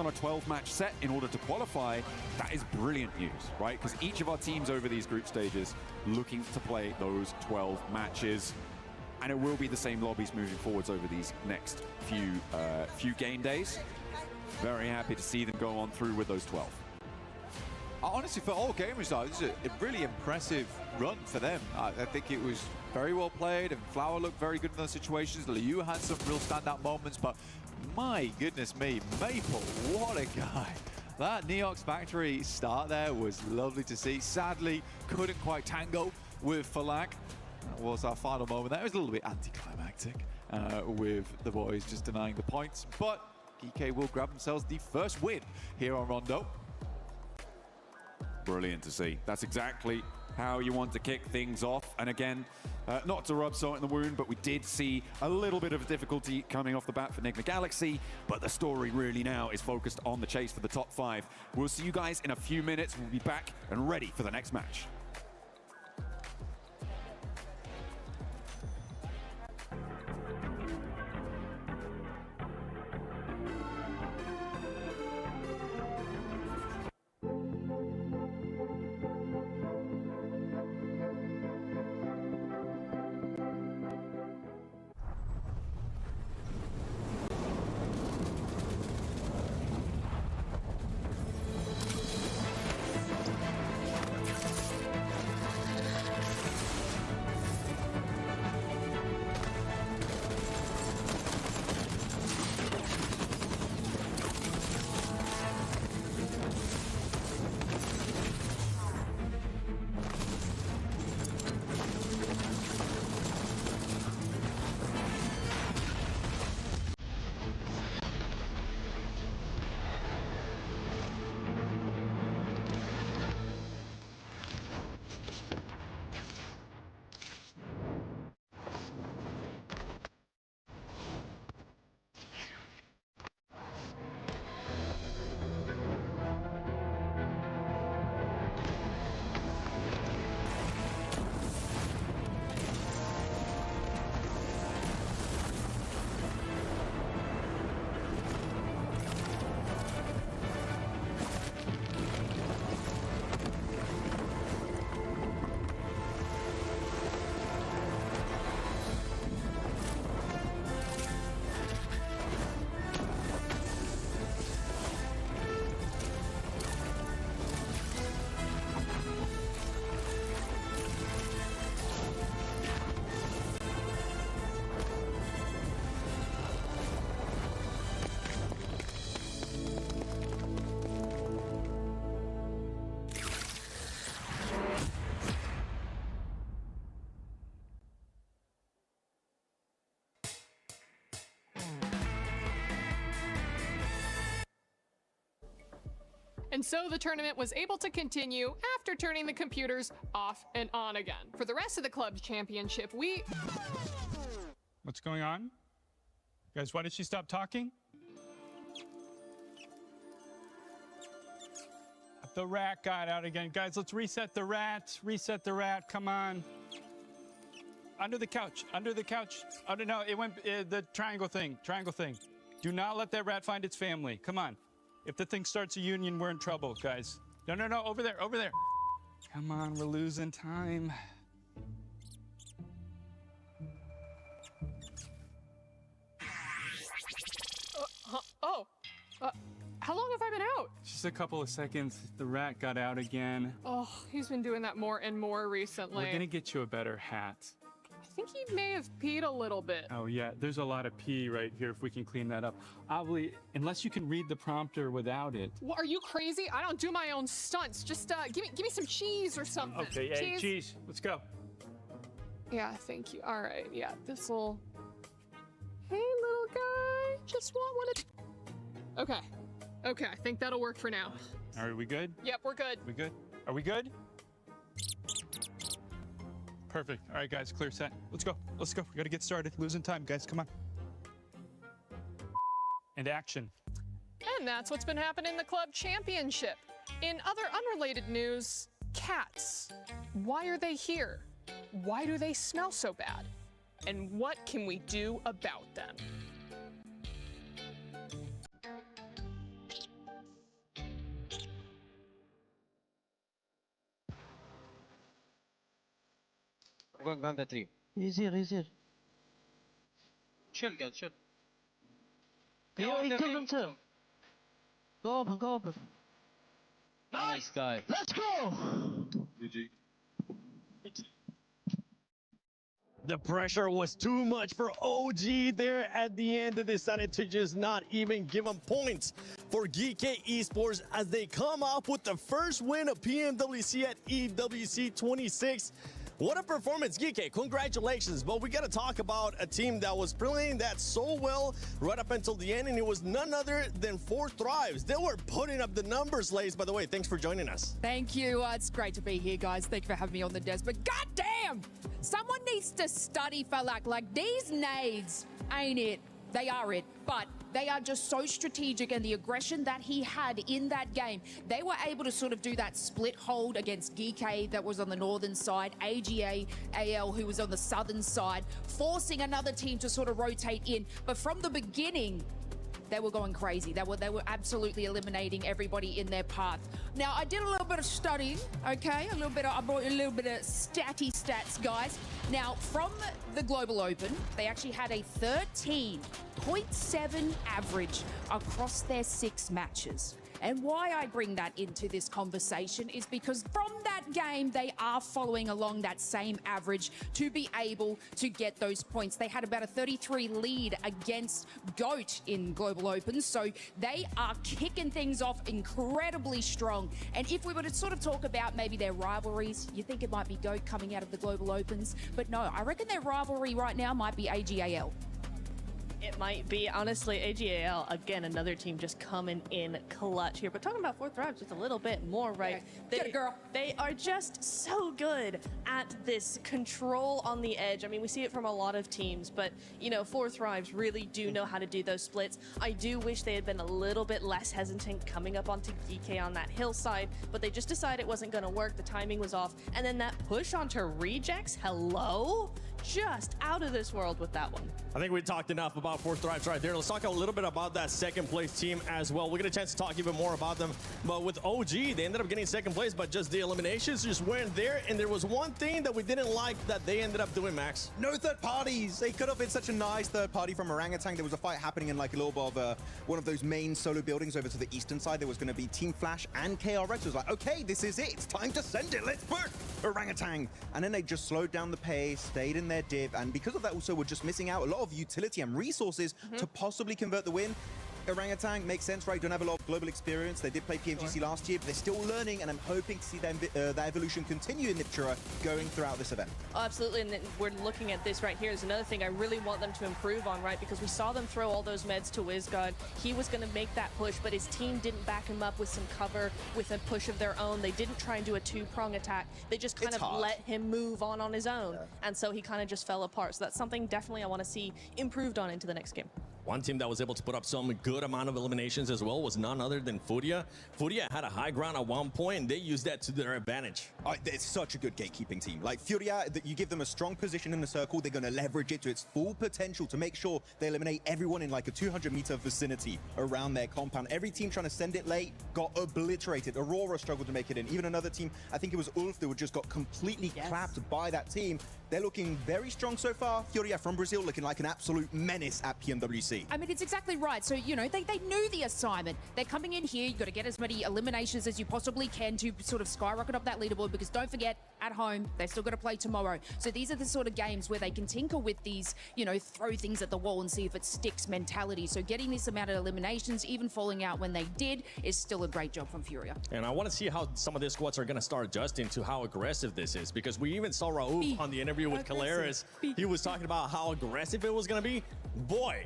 on a 12-match set in order to qualify, that is brilliant news, right? Because each of our teams over these group stages looking to play those 12 matches. And it will be the same lobbies moving forwards over these next few game days. Very happy to see them go on through with those 12. Honestly, for all gamers, though, this is a really impressive run for them. I think it was very well played, and Flower looked very good in those situations. Liu had some real standout moments, but my goodness me, Maple, what a guy. That Neox Factory start there was lovely to see. Sadly, couldn't quite tango with Falak. That was our final moment there. It was a little bit anticlimactic with the boys just denying the points, but GK will grab themselves the first win here on Rondo. Brilliant to see. That's exactly how you want to kick things off. And again, not to rub salt in the wound, but we did see a little bit of difficulty coming off the bat for Enigma Galaxy, but the story really now is focused on the chase for the top 5. We'll see you guys in a few minutes. We'll be back and ready for the next match. And so the tournament was able to continue after turning the computers off and on again. For the rest of the club championship, What's going on? Guys, why did she stop talking? The rat got out again. Guys, let's reset the rat. Reset the rat. Come on. Under the couch. Under the couch. No, it went the triangle thing. Triangle thing. Do not let that rat find its family. Come on. If the thing starts a union, we're in trouble, guys. No, no, no. Over there. Over there. Come on. We're losing time. How long have I been out? Just a couple of seconds. The rat got out again. Oh, he's been doing that more and more recently. We're gonna get you a better hat. I think he may have peed a little bit. Oh yeah, there's a lot of pee right here if we can clean that up. Obviously, unless you can read the prompter without it. Well, are you crazy? I don't do my own stunts. Just give me some cheese or something. Okay, hey, cheese. Let's go. Yeah, thank you. All right, yeah, this'll... Hey, little guy, just want one of... Okay. Okay, I think that'll work for now. All right, we good? Yep, we're good. We good? Are we good? Perfect. All right, guys, clear set. Let's go. Let's go. We gotta get started. Losing time, guys. Come on. And action. And that's what's been happening in the club championship. In other unrelated news, cats. Why are they here? Why do they smell so bad? And what can we do about them? Go gun the 3. He's here, he's here. Chill, guys, chill. Yo, he killed him too. Go open, go open. Nice guy. Let's go! GG. The pressure was too much for OG there at the end. They decided to just not even give them points for Geeky Esports as they come off with the first win of PMWC at EWC 26. What a performance, Geeky. Congratulations. But we got to talk about a team that was playing that so well right up until the end, and it was none other than 4 Thrives. They were putting up the numbers, Lace. By the way, thanks for joining us. Thank you. It's great to be here, guys. Thank you for having me on the desk. But goddamn, someone needs to study Falak. Like, these nades ain't it. They are it. But they are just so strategic, and the aggression that he had in that game, they were able to sort of do that split hold against Geek that was on the northern side, AGA, AL, who was on the southern side, forcing another team to sort of rotate in. But from the beginning, they were going crazy. They were absolutely eliminating everybody in their path. Now, I did a little bit of studying, okay? I brought a little bit of stats, guys. Now, from the Global Open, they actually had a 13.7 average across their 6 matches. And why I bring that into this conversation is because from that game, they are following along that same average to be able to get those points. They had about a 33 lead against GOAT in Global Open, so they are kicking things off incredibly strong. And if we were to sort of talk about maybe their rivalries, you think it might be GOAT coming out of the Global Opens, but no, I reckon their rivalry right now might be AGAL. It might be. Honestly, AGAL, again, another team just coming in clutch here. But talking about 4 Thrives just a little bit more, right? Okay. Get it, girl. They are just so good at this control on the edge. I mean, we see it from a lot of teams, but, you know, 4 Thrives really do know how to do those splits. I do wish they had been a little bit less hesitant coming up onto DK on that hillside, but they just decided it wasn't going to work. The timing was off. And then that push onto rejects, hello? Just out of this world with that one. I think we talked enough about 4 Thrives right there. Let's talk a little bit about that second place team as well. We'll get a chance to talk even more about them. But with OG, they ended up getting second place, but just the eliminations just weren't there. And there was one thing that we didn't like that they ended up doing, Max. No third parties. They could have been such a nice third party from Orangutan. There was a fight happening in like a little bit of one of those main solo buildings over to the eastern side. There was going to be Team Flash and KRX. It was like, okay, this is it. It's time to send it. Let's push Orangutan. And then they just slowed down the pace, stayed in their div. And because of that also, we're just missing out a lot of utility and resources to possibly convert the win. Orangutan makes sense, right? Don't have a lot of global experience. They did play PMGC last year, but they're still learning, and I'm hoping to see that evolution continue in Niptura going throughout this event. Oh, absolutely, and then we're looking at this right here is another thing I really want them to improve on, right? Because we saw them throw all those meds to WizGod. He was going to make that push, but his team didn't back him up with some cover, with a push of their own. They didn't try and do a 2-prong attack. They just kind of let him move on his own, and so he kind of just fell apart. So that's something definitely I want to see improved on into the next game. One team that was able to put up some good amount of eliminations as well was none other than Furia. Furia had a high ground at one point, and they used that to their advantage. It's such a good gatekeeping team. Like Furia, you give them a strong position in the circle, they're going to leverage it to its full potential to make sure they eliminate everyone in like a 200-meter vicinity around their compound. Every team trying to send it late got obliterated. Aurora struggled to make it in. Even another team, I think it was Ulf, that just got completely clapped by that team. They're looking very strong so far. Furia from Brazil looking like an absolute menace at PMWC. I mean, it's exactly right. So, you know, they knew the assignment. They're coming in here. You've got to get as many eliminations as you possibly can to sort of skyrocket up that leaderboard, because don't forget, at home, they've still got to play tomorrow. So these are the sort of games where they can tinker with these, you know, throw things at the wall and see if it sticks mentality. So getting this amount of eliminations, even falling out when they did, is still a great job from Furia. And I want to see how some of these squads are going to start adjusting to how aggressive this is, because we even saw Raouf on the interview with Caleres. He was talking about how aggressive it was going to be. Boy,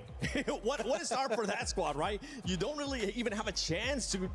what a start for that squad, right? You don't really even have a chance to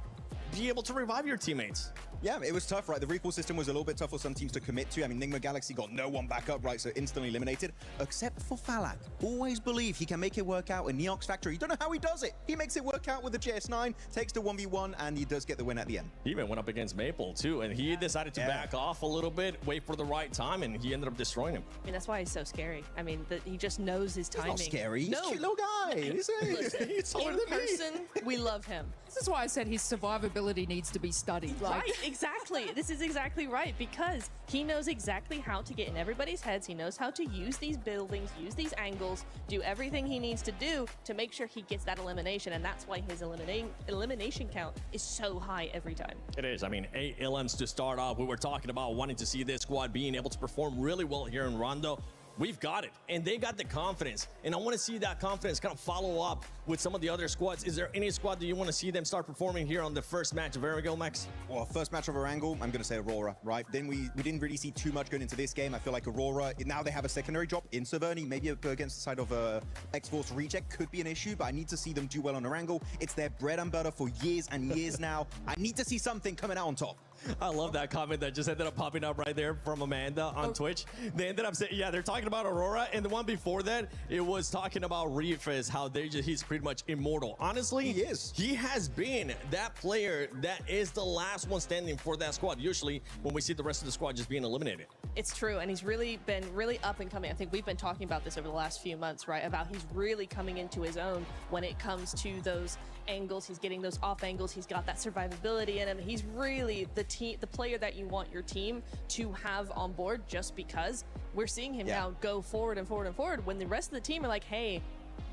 be able to revive your teammates. Yeah, it was tough, right? The recall system was a little bit tough for some teams to commit to. I mean, Nigma Galaxy got no one back up, right? So instantly eliminated, except for Falak. Always believe he can make it work out in Neox Factory. You don't know how he does it. He makes it work out with the JS9, takes the 1v1, and he does get the win at the end. He even went up against Maple, too, and he decided to back off a little bit, wait for the right time, and he ended up destroying him. I mean, that's why he's so scary. I mean, he just knows his timing. He's not scary. He's no. a cute little guy. Listen, He's taller in than me. person, we love him. This is why I said his survivability needs to be studied. Like, Right, Exactly. This is exactly right, because he knows exactly how to get in everybody's heads. He knows how to use these buildings, use these angles, do everything he needs to do to make sure he gets that elimination, and that's why his elimination count is so high every time. It is. I mean, 8 LMs to start off. We were talking about wanting to see this squad being able to perform really well here in Rondo. We've got it, and they got the confidence, and I want to see that confidence kind of follow up with some of the other squads. Is there any squad that you want to see them start performing here on the first match of Erangel, Max? Well, first match of Erangel, I'm going to say Aurora, right? Then we didn't really see too much going into this game. I feel like Aurora, now they have a secondary drop in Severny, maybe against the side of X-Force Reject could be an issue, but I need to see them do well on Erangel. It's their bread and butter for years and years now. I need to see something coming out on top. I love that comment that just ended up popping up right there from Amanda on Twitch. They ended up saying, yeah, they're talking about Aurora, and the one before that, it was talking about Reefus, how he's pretty much immortal. Honestly, he is. He has been that player that is the last one standing for that squad, usually when we see the rest of the squad just being eliminated. It's true, and he's really been up and coming. I think we've been talking about this over the last few months, right? About he's really coming into his own when it comes to those angles. He's getting those off angles. He's got that survivability in him. He's really the player that you want your team to have on board, just because we're seeing him now go forward and forward and forward when the rest of the team are like, hey,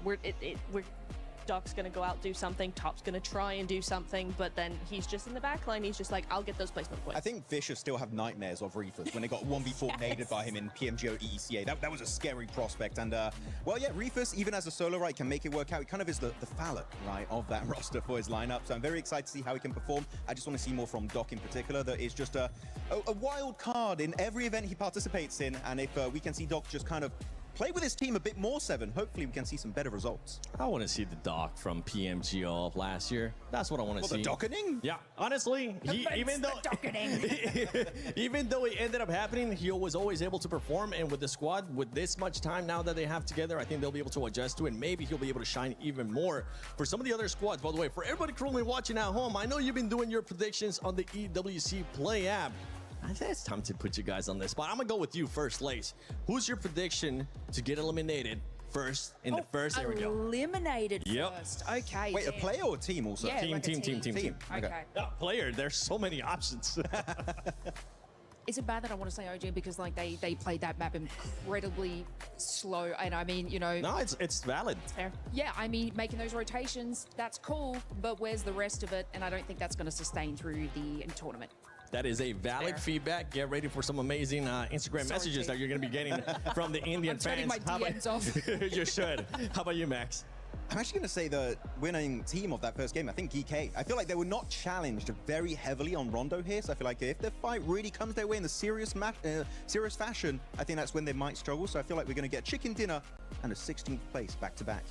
we're Doc's gonna go out, do something, Top's gonna try and do something, but then he's just in the back line. He's just like, I'll get those placement points. I think Vicious still have nightmares of Reefus when they got 1v4 naded by him in PMGO EECA. That was a scary prospect. And well, yeah, Reefus, even as a solo, right, can make it work out. He kind of is the Phallic, right, of that roster for his lineup. So I'm very excited to see how he can perform. I just want to see more from Doc in particular. That is just a wild card in every event he participates in. And if we can see Doc just kind of play with his team a bit more, Seven, hopefully we can see some better results. I want to see the Doc from PMGO of last year. That's what I want to see. The docketing? Yeah, honestly, even though it ended up happening, he was always able to perform. And with the squad, with this much time now that they have together, I think they'll be able to adjust to it. Maybe he'll be able to shine even more. For some of the other squads, by the way, for everybody currently watching at home, I know you've been doing your predictions on the EWC Play app. I think it's time to put you guys on this spot. I'm going to go with you first, Lace. Who's your prediction to get eliminated first in the first? There we go. Eliminated first. Okay. Wait, a player or a team also? Yeah, team. Okay. Player, there's so many options. Is it bad that I want to say OG because like they played that map incredibly slow, and I mean, you know. No, it's valid. It's fair. Yeah, I mean, making those rotations, that's cool, but where's the rest of it? And I don't think that's going to sustain through the tournament. That is a valid feedback. Get ready for some amazing Instagram messages that you're going to be getting from the Indian fans. I'm turning my DMs off. You should. How about you, Max? I'm actually going to say the winning team of that first game, I think GK. I feel like they were not challenged very heavily on Rondo here, so I feel like if the fight really comes their way in the serious fashion, I think that's when they might struggle. So I feel like we're going to get chicken dinner and a 16th place back-to-back.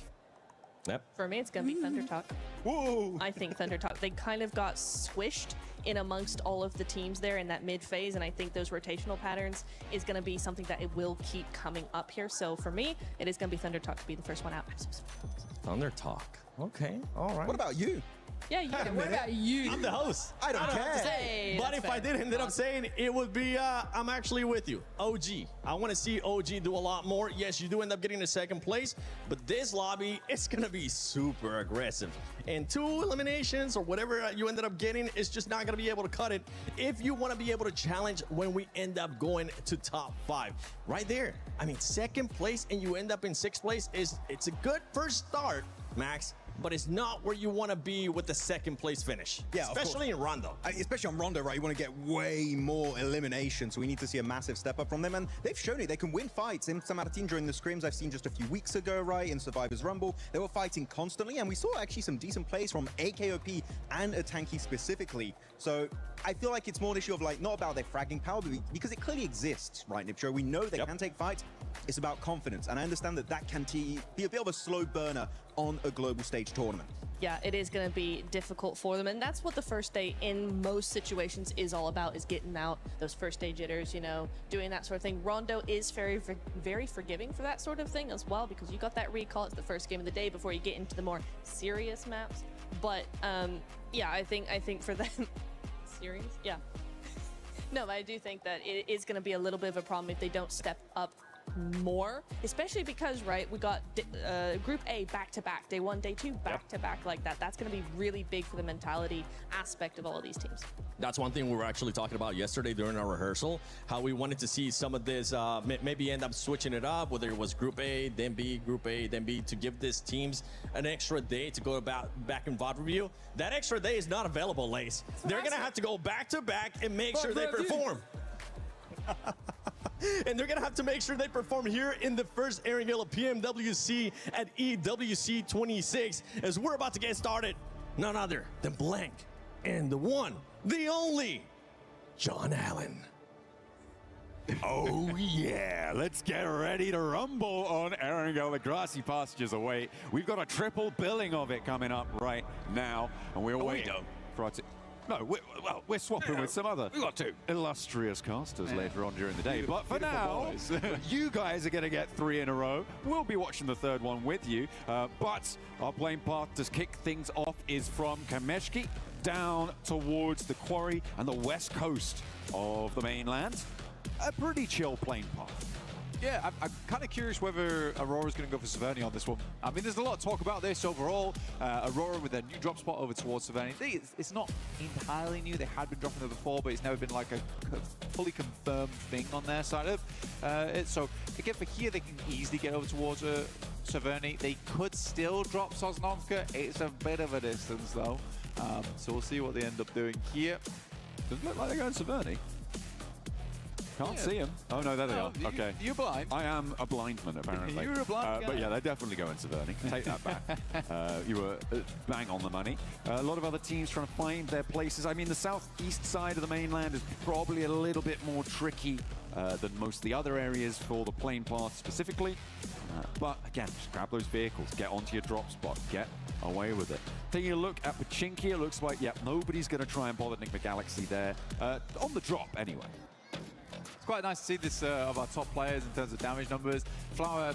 Yep. For me, it's going to be Thunder Talk. Whoa! I think Thunder Talk. They kind of got squished in amongst all of the teams there in that mid phase, and I think those rotational patterns is going to be something that it will keep coming up here. So for me, it is going to be Thunder Talk to be the first one out. Thunder Talk. Okay. All right. What about you? Yeah, you. What about you? I'm the host. I don't care. Hey, but if I did end up saying, it would be, I'm actually with you. OG. I want to see OG do a lot more. Yes, you do end up getting a second place, but this lobby, it's going to be super aggressive. And 2 eliminations or whatever you ended up getting is just not going to be able to cut it if you want to be able to challenge when we end up going to top 5. Right there. I mean, second place and you end up in 6th place, it's a good first start, Max. But it's not where you want to be with the second place finish. Yeah, especially in Rondo. Especially on Rondo, right? You want to get way more elimination, so we need to see a massive step up from them. And they've shown it. They can win fights. In some team during the scrims I've seen just a few weeks ago, right, in Survivors Rumble, they were fighting constantly, and we saw actually some decent plays from AKOP and Atanki specifically. So I feel like it's more an issue of, like, not about their fragging power, but because it clearly exists, right, Nipcho? We know they can take fights. It's about confidence, and I understand that that can be a bit of a slow burner on a global stage tournament. Yeah, it is going to be difficult for them, and that's what the first day in most situations is all about, is getting out those first day jitters, you know, doing that sort of thing. Rondo is very, very forgiving for that sort of thing as well, because you got that recall. It's the first game of the day before you get into the more serious maps. But yeah, I think for them, serious? Yeah. No, but I do think that it is going to be a little bit of a problem if they don't step up more, especially because, right, we got Group A back-to-back, day 1, day 2, back-to-back like that. That's going to be really big for the mentality aspect of all of these teams. That's one thing we were actually talking about yesterday during our rehearsal, how we wanted to see some of this, maybe end up switching it up, whether it was Group A, then B, Group A, then B, to give these teams an extra day to go back in VOD review. That extra day is not available, Lace. They're going to have to go back-to-back and make sure they perform. And they're going to have to make sure they perform here in the first airing of PMWC at EWC 26, as we're about to get started. None other than Blank and the one, the only, John Allen. Oh yeah, let's get ready to rumble on Erangel. The grassy pastures away. We've got a triple billing of it coming up right now, and we're waiting for our No, we're swapping with some other illustrious casters later on during the day. But for now, you guys are going to get 3 in a row. We'll be watching the third one with you. But our plane path to kick things off is from Kameshki down towards the quarry and the west coast of the mainland. A pretty chill plane path. Yeah, I'm kind of curious whether Aurora's going to go for Severny on this one. I mean, there's a lot of talk about this overall. Aurora with their new drop spot over towards Severny. It's not entirely new. They had been dropping there before, but it's never been like a fully confirmed thing on their side of it. So again, for here, they can easily get over towards Severny. They could still drop Sosnovka. It's a bit of a distance, though. So we'll see what they end up doing here. Doesn't look like they're going Severny. Can't see him. Oh, no, there they are. Okay. You're blind. I am a blind man, apparently. You're a blind guy. But yeah, they're definitely going Severny. Take that back. You were bang on the money. A lot of other teams trying to find their places. I mean, the southeast side of the mainland is probably a little bit more tricky than most of the other areas for the plane path specifically. But again, just grab those vehicles, get onto your drop spot, get away with it. Taking a look at Pachinki, it looks like, nobody's going to try and bother Nick McGalaxy there. On the drop, anyway. It's quite nice to see this of our top players in terms of damage numbers. Flower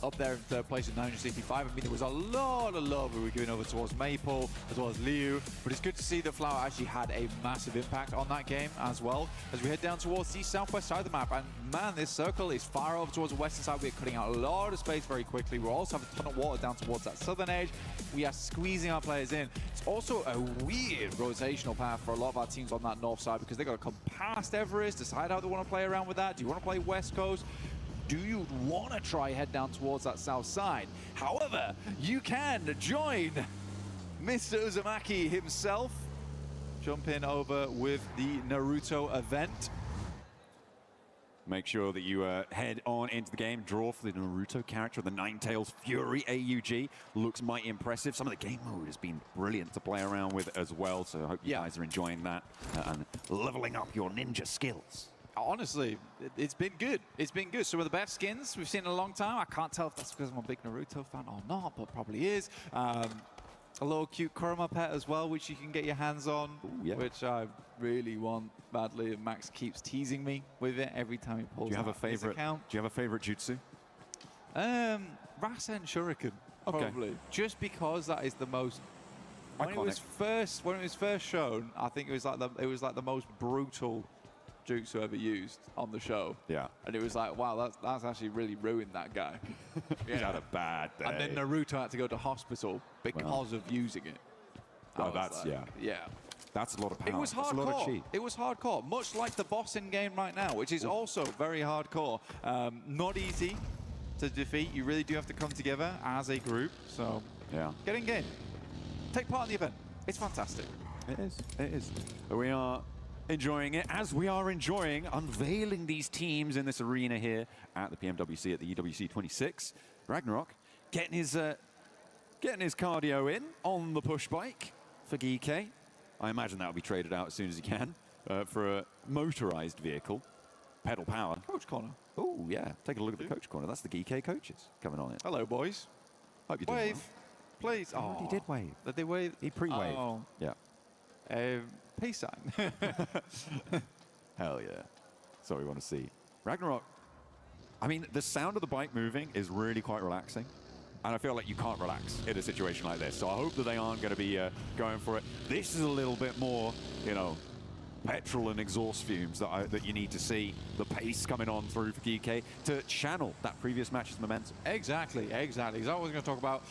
up there in third place with 965. I mean, there was a lot of love we were giving over towards Maple as well as Liu, but it's good to see that Flower actually had a massive impact on that game as well. As we head down towards the southwest side of the map, and man, this circle is far over towards the western side. We're cutting out a lot of space very quickly. We also have a ton of water down towards that southern edge. We are squeezing our players in. It's also a weird rotational path for a lot of our teams on that north side because they've got to come past Everest, decide how they want to play around with that. Do you want to play West Coast? Do you want to try head down towards that south side? However, you can join Mr. Uzumaki himself. Jump in over with the Naruto event. Make sure that you head on into the game. Draw for the Naruto character, the Ninetales Fury AUG. Looks mighty impressive. Some of the game mode has been brilliant to play around with as well. So I hope you guys are enjoying that and leveling up your ninja skills. Honestly, it's been good. It's been good. Some of the best skins we've seen in a long time. I can't tell if that's because I'm a big Naruto fan or not, but probably is. A little cute Kurama pet as well, which you can get your hands on, which I really want badly. And Max keeps teasing me with it every time he pulls out his account. Do you have a favorite jutsu? Rasen Shuriken, probably. Just because that is the most... When it was first shown, I think it was like the most brutal jutsu ever used on the show. Yeah. And it was like, wow, that's actually really ruined that guy. He's had a bad day. And then Naruto had to go to hospital because of using it. Oh, that's, like, yeah. That's a lot of power. It was hardcore. That's a lot of chi. It was hardcore, much like the boss in game right now, which is also very hardcore. Not easy to defeat. You really do have to come together as a group. So, get in game. Take part in the event. It's fantastic. It is. It is. We are enjoying it, as we are enjoying unveiling these teams in this arena here at the PMWC at the EWC 26. Ragnarok getting his cardio in on the push bike for Geek. I imagine that will be traded out as soon as he can for a motorized vehicle. Pedal power. Coach corner. Oh, yeah. Take a look at the coach corner. That's the Geek coaches coming on it. Hello, boys. Hope you're doing Wave, well. please. Oh, he did wave. Did they wave? He pre-waved. Oh. Yeah. Peace sign. Hell yeah. That's what we want to see. Ragnarok. I mean, the sound of the bike moving is really quite relaxing. And I feel like you can't relax in a situation like this. So I hope that they aren't going to be going for it. This is a little bit more, petrol and exhaust fumes that you need to see. The pace coming on through for GK to channel that previous match's momentum. Exactly. As I was going to talk about,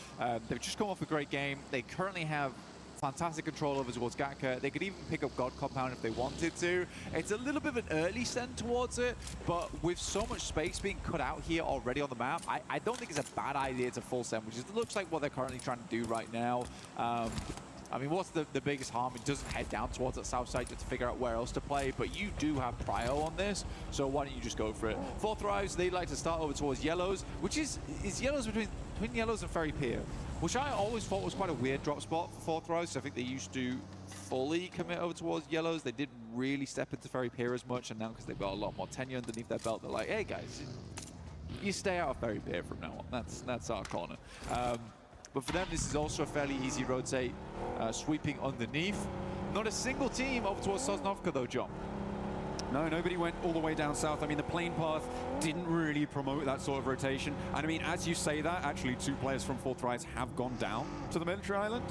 they've just come off a great game. They currently have fantastic control over towards Gatka. They could even pick up God Compound if they wanted to. It's a little bit of an early send towards it, but with so much space being cut out here already on the map, I don't think it's a bad idea to full send, which looks like what they're currently trying to do right now. I mean, what's the biggest harm? It doesn't head down towards that south side just to figure out where else to play, but you do have prio on this, so why don't you just go for it? Fourth Rise, they like to start over towards Yellows, which is Yellows between Yellows and Ferry Pier, which I always thought was quite a weird drop spot for Fourth Rise. I think they used to fully commit over towards Yellows. They didn't really step into Ferry Pier as much, and now because they've got a lot more tenure underneath their belt, they're like, hey guys, you stay out of Ferry Pier from now on. That's our corner. But for them, this is also a fairly easy rotate, sweeping underneath. Not a single team over towards Sosnovka though, John. No, nobody went all the way down south. I mean, the plane path didn't really promote that sort of rotation. And I mean, as you say that, actually 2 players from Fourth Rise have gone down to the military island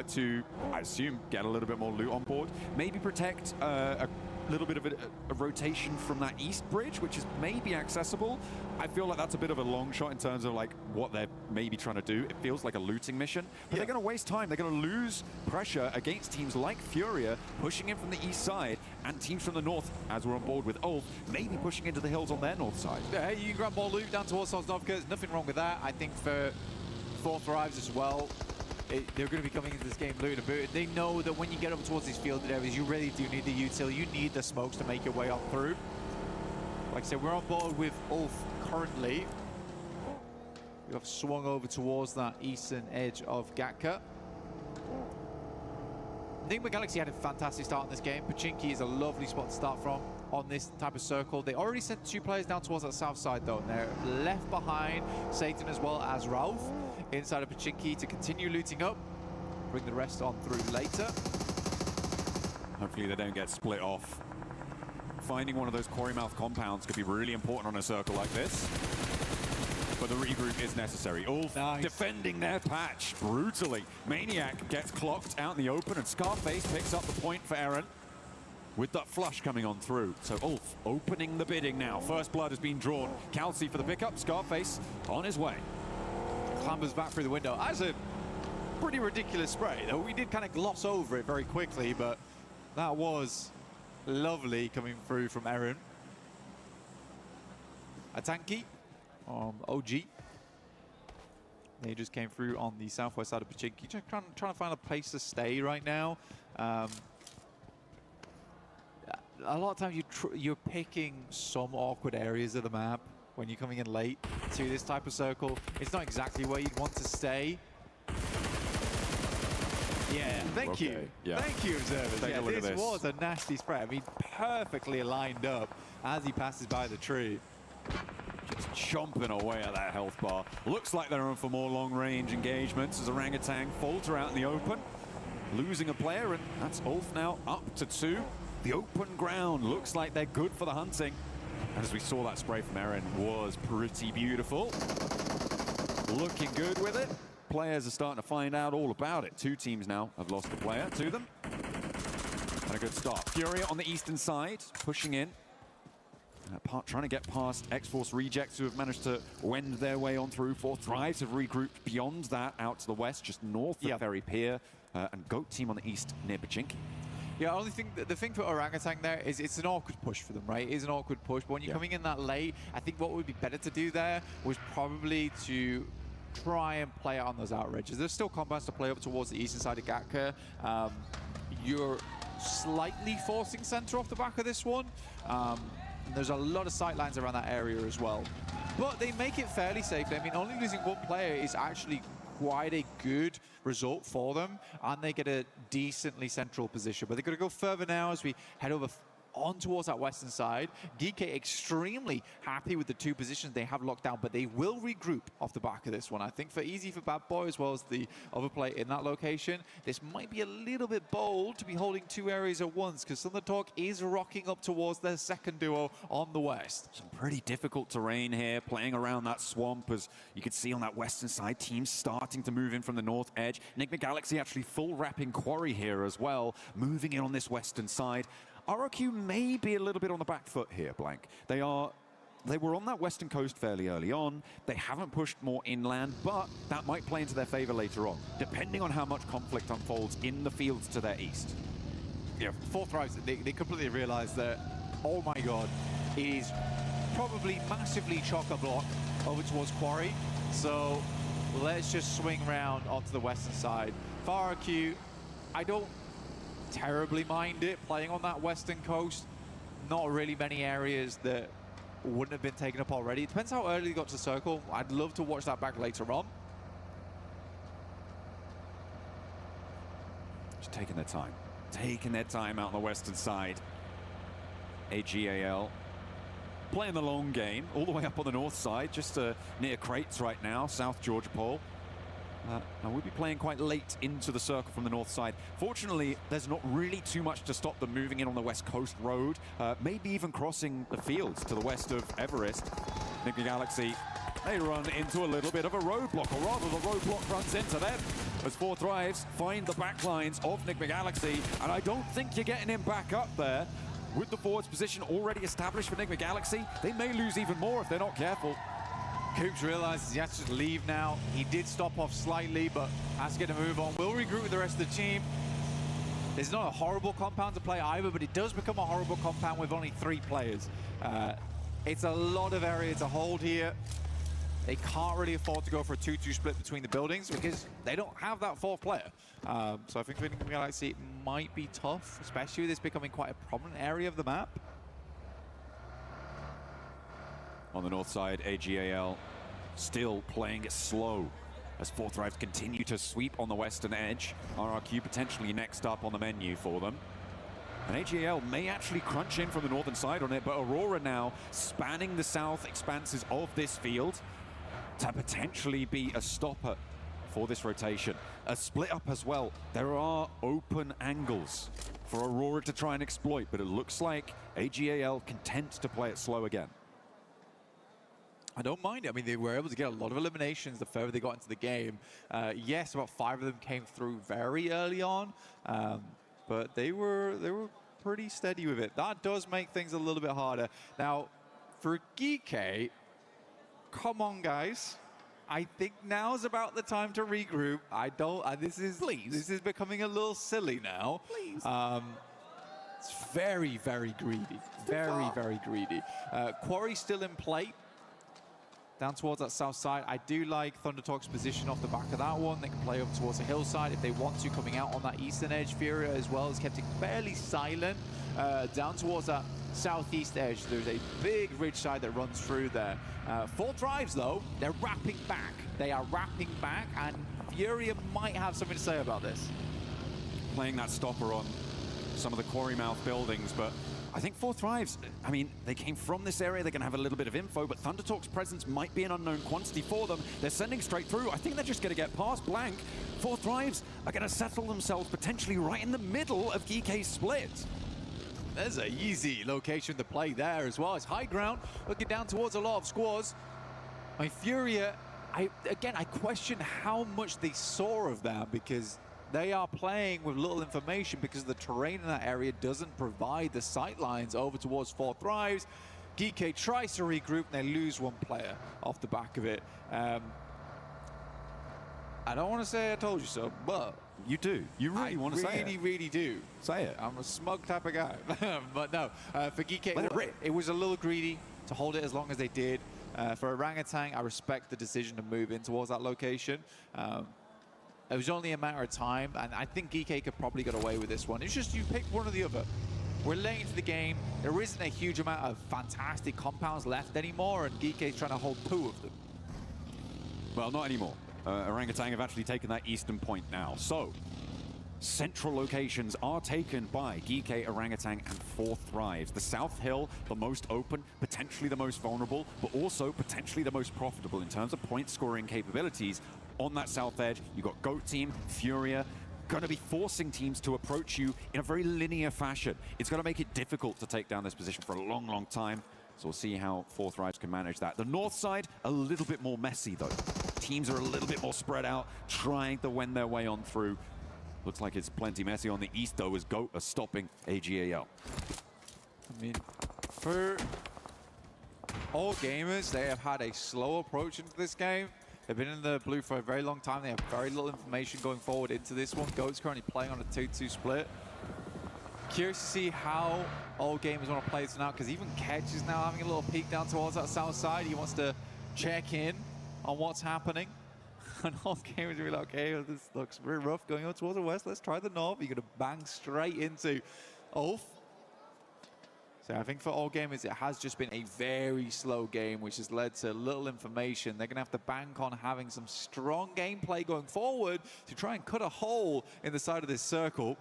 to, I assume, get a little bit more loot on board. Maybe protect a little bit of a rotation from that east bridge, which is maybe accessible. I feel like that's a bit of a long shot in terms of like what they're maybe trying to do. It feels like a looting mission, but they're going to waste time. They're going to lose pressure against teams like Furia pushing in from the east side, and teams from the north, as we're on board with Ulf, maybe pushing into the hills on their north side. Yeah, hey, you can grab more loot down towards Sosnovka. There's nothing wrong with that. I think for Fourth Rise as well, they're going to be coming into this game looting a bit. They know that when you get up towards these fielded areas, you really do need the util. You need the smokes to make your way on through. Like I said, we're on board with Ulf currently. We have swung over towards that eastern edge of Gatka. Enigma Galaxy had a fantastic start in this game. Pachinki is a lovely spot to start from on this type of circle. They already sent 2 players down towards that south side though, and they're left behind Satan as well as Ralph inside of Pachinki to continue looting up. Bring the rest on through later. Hopefully they don't get split off. Finding one of those quarry mouth compounds could be really important on a circle like this. But the regroup is necessary. Ulf defending their patch brutally. Maniac gets clocked out in the open, and Scarface picks up the point for Eren with that flush coming on through. So Ulf opening the bidding now. First blood has been drawn. Kelsey for the pickup. Scarface on his way. Clambers back through the window. That's a pretty ridiculous spray, though. We did kind of gloss over it very quickly, but that was lovely coming through from Eren. A tanky. OG. They just came through on the southwest side of Pachinki, just trying to find a place to stay right now. A lot of times you're picking some awkward areas of the map when you're coming in late to this type of circle. It's not exactly where you'd want to stay. Yeah, thank you. Yeah. Thank you, observers. Take a look at this this. was a nasty spray. I mean, perfectly lined up as he passes by the tree. Just chomping away at that health bar. Looks like they're on for more long-range engagements as Orangutan falter out in the open. Losing a player, and that's Ulf now up to 2. The open ground looks like they're good for the hunting. And as we saw, that spray from Eren was pretty beautiful. Looking good with it. Players are starting to find out all about it. 2 teams now have lost a player to them. And a good start. Furia on the eastern side, pushing in. Trying to get past X-Force rejects who have managed to wend their way on through. Fourth Rise have regrouped beyond that out to the west, just north of Ferry Pier. And Goat team on the east near Pachinki. Yeah, the thing for Orangutan there is it's an awkward push for them, right? It is an awkward push, but when you're coming in that late, I think what would be better to do there was probably to try and play out on those outrages. There's still compounds to play up towards the eastern side of Gatka. You're slightly forcing center off the back of this one. There's a lot of sight lines around that area as well. But they make it fairly safe. I mean, only losing 1 player is actually quite a good result for them, and they get a decently central position. But they're going to go further now as we head over on towards that western side. DK extremely happy with the 2 positions they have locked down, but they will regroup off the back of this one. I think for Easy for Bad Boy as well as the other play in that location, this might be a little bit bold to be holding 2 areas at once, because Thunder Talk is rocking up towards their second duo on the west. Some pretty difficult terrain here, playing around that swamp, as you can see on that western side, teams starting to move in from the north edge. Enigma Galaxy actually full wrapping Quarry here as well, moving in on this western side. RRQ may be a little bit on the back foot here, Blank. They were on that western coast fairly early on. They haven't pushed more inland, but that might play into their favor later on, depending on how much conflict unfolds in the fields to their east. Yeah, 4Thrives, they completely realized that, oh my god, it is probably massively chock-a-block over towards Quarry. So let's just swing around onto the western side. For RRQ, I don't terribly mind it playing on that western coast. Not really many areas that wouldn't have been taken up already. It depends how early they got to circle. I'd love to watch that back later on. Just taking their time. Taking their time out on the western side. AGAL playing the long game all the way up on the north side, just near crates right now, South Georgia Pole. And we'll be playing quite late into the circle from the north side. Fortunately, there's not really too much to stop them moving in on the West Coast Road, maybe even crossing the fields to the west of Everest. Nick Galaxy, they run into a little bit of a roadblock, or rather the roadblock runs into them, as 4Thrives find the backlines of Nick Galaxy, and I don't think you're getting him back up there. With the forwards position already established for Nick Galaxy, they may lose even more if they're not careful. Coops realizes he has to just leave now. He did stop off slightly, but has to get a move on. Will regroup with the rest of the team. It's not a horrible compound to play either, but it does become a horrible compound with only 3 players. It's a lot of area to hold here. They can't really afford to go for a 2-2 split between the buildings because they don't have that 4th player. So I think winning the Galaxy might be tough, especially with this becoming quite a prominent area of the map. On the north side, AGAL still playing it slow as 4Thrives continue to sweep on the western edge. RRQ potentially next up on the menu for them. And AGAL may actually crunch in from the northern side on it, but Aurora now spanning the south expanses of this field to potentially be a stopper for this rotation. A split up as well. There are open angles for Aurora to try and exploit, but it looks like AGAL content to play it slow again. I don't mind it. I mean, they were able to get a lot of eliminations the further they got into the game. Yes, about 5 of them came through very early on, but they were pretty steady with it. That does make things a little bit harder. Now, for GK, come on, guys. I think now's about the time to regroup. This is becoming a little silly now. Please. It's very, very greedy. Very, very greedy. Quarry still in play. Down towards that south side. I do like ThunderTalk's position off the back of that one. They can play up towards the hillside if they want to, coming out on that eastern edge. Furia as well has kept it fairly silent. Down towards that southeast edge, there's a big ridge side that runs through there. 4Thrives, though, they're wrapping back. They are wrapping back, and Furia might have something to say about this. Playing that stopper on some of the quarry mouth buildings, but I think 4Thrives, I mean, they came from this area, they're going to have a little bit of info, but ThunderTalk's presence might be an unknown quantity for them. They're sending straight through. I think they're just going to get past Blank. 4Thrives are going to settle themselves potentially right in the middle of GK's split. There's an easy location to play there as well. It's high ground, looking down towards a lot of squads. I mean, Furia, I question how much they saw of that, because they are playing with little information because the terrain in that area doesn't provide the sight lines over towards 4Thrives. GK tries to regroup and they lose 1 player off the back of it. I don't want to say I told you so, but you do. You really want to say it. I really do. Say it. I'm a smug type of guy. But no, for GK, it was a little greedy to hold it as long as they did. For Orangutan, I respect the decision to move in towards that location. It was only a matter of time, and I think GK could probably get away with this one. It's just you pick one or the other. We're late into the game. There isn't a huge amount of fantastic compounds left anymore, and GK's trying to hold 2 of them. Well, not anymore. Orangutan have actually taken that eastern point now. So, central locations are taken by GK, Orangutan, and 4Thrives. The South Hill, the most open, potentially the most vulnerable, but also potentially the most profitable in terms of point scoring capabilities. On that south edge, you've got GOAT Team, Furia, going to be forcing teams to approach you in a very linear fashion. It's going to make it difficult to take down this position for a long, long time. So we'll see how 4Thrives can manage that. The north side, a little bit more messy, though. Teams are a little bit more spread out, trying to wend their way on through. Looks like it's plenty messy on the east, though, as GOAT are stopping AGAL. I mean, for all gamers, they have had a slow approach into this game. They've been in the blue for a very long time. They have very little information going forward into this one. GOAT's currently playing on a 2-2 split. Curious to see how all gamers want to play this out, because even Ketch is now having a little peek down towards that south side. He wants to check in on what's happening. And all gamers will be like, okay, this looks very rough going on towards the west. Let's try the north. You're going to bang straight into Ulf. So I think for all gamers, it has just been a very slow game, which has led to little information. They're going to have to bank on having some strong gameplay going forward to try and cut a hole in the side of this circle.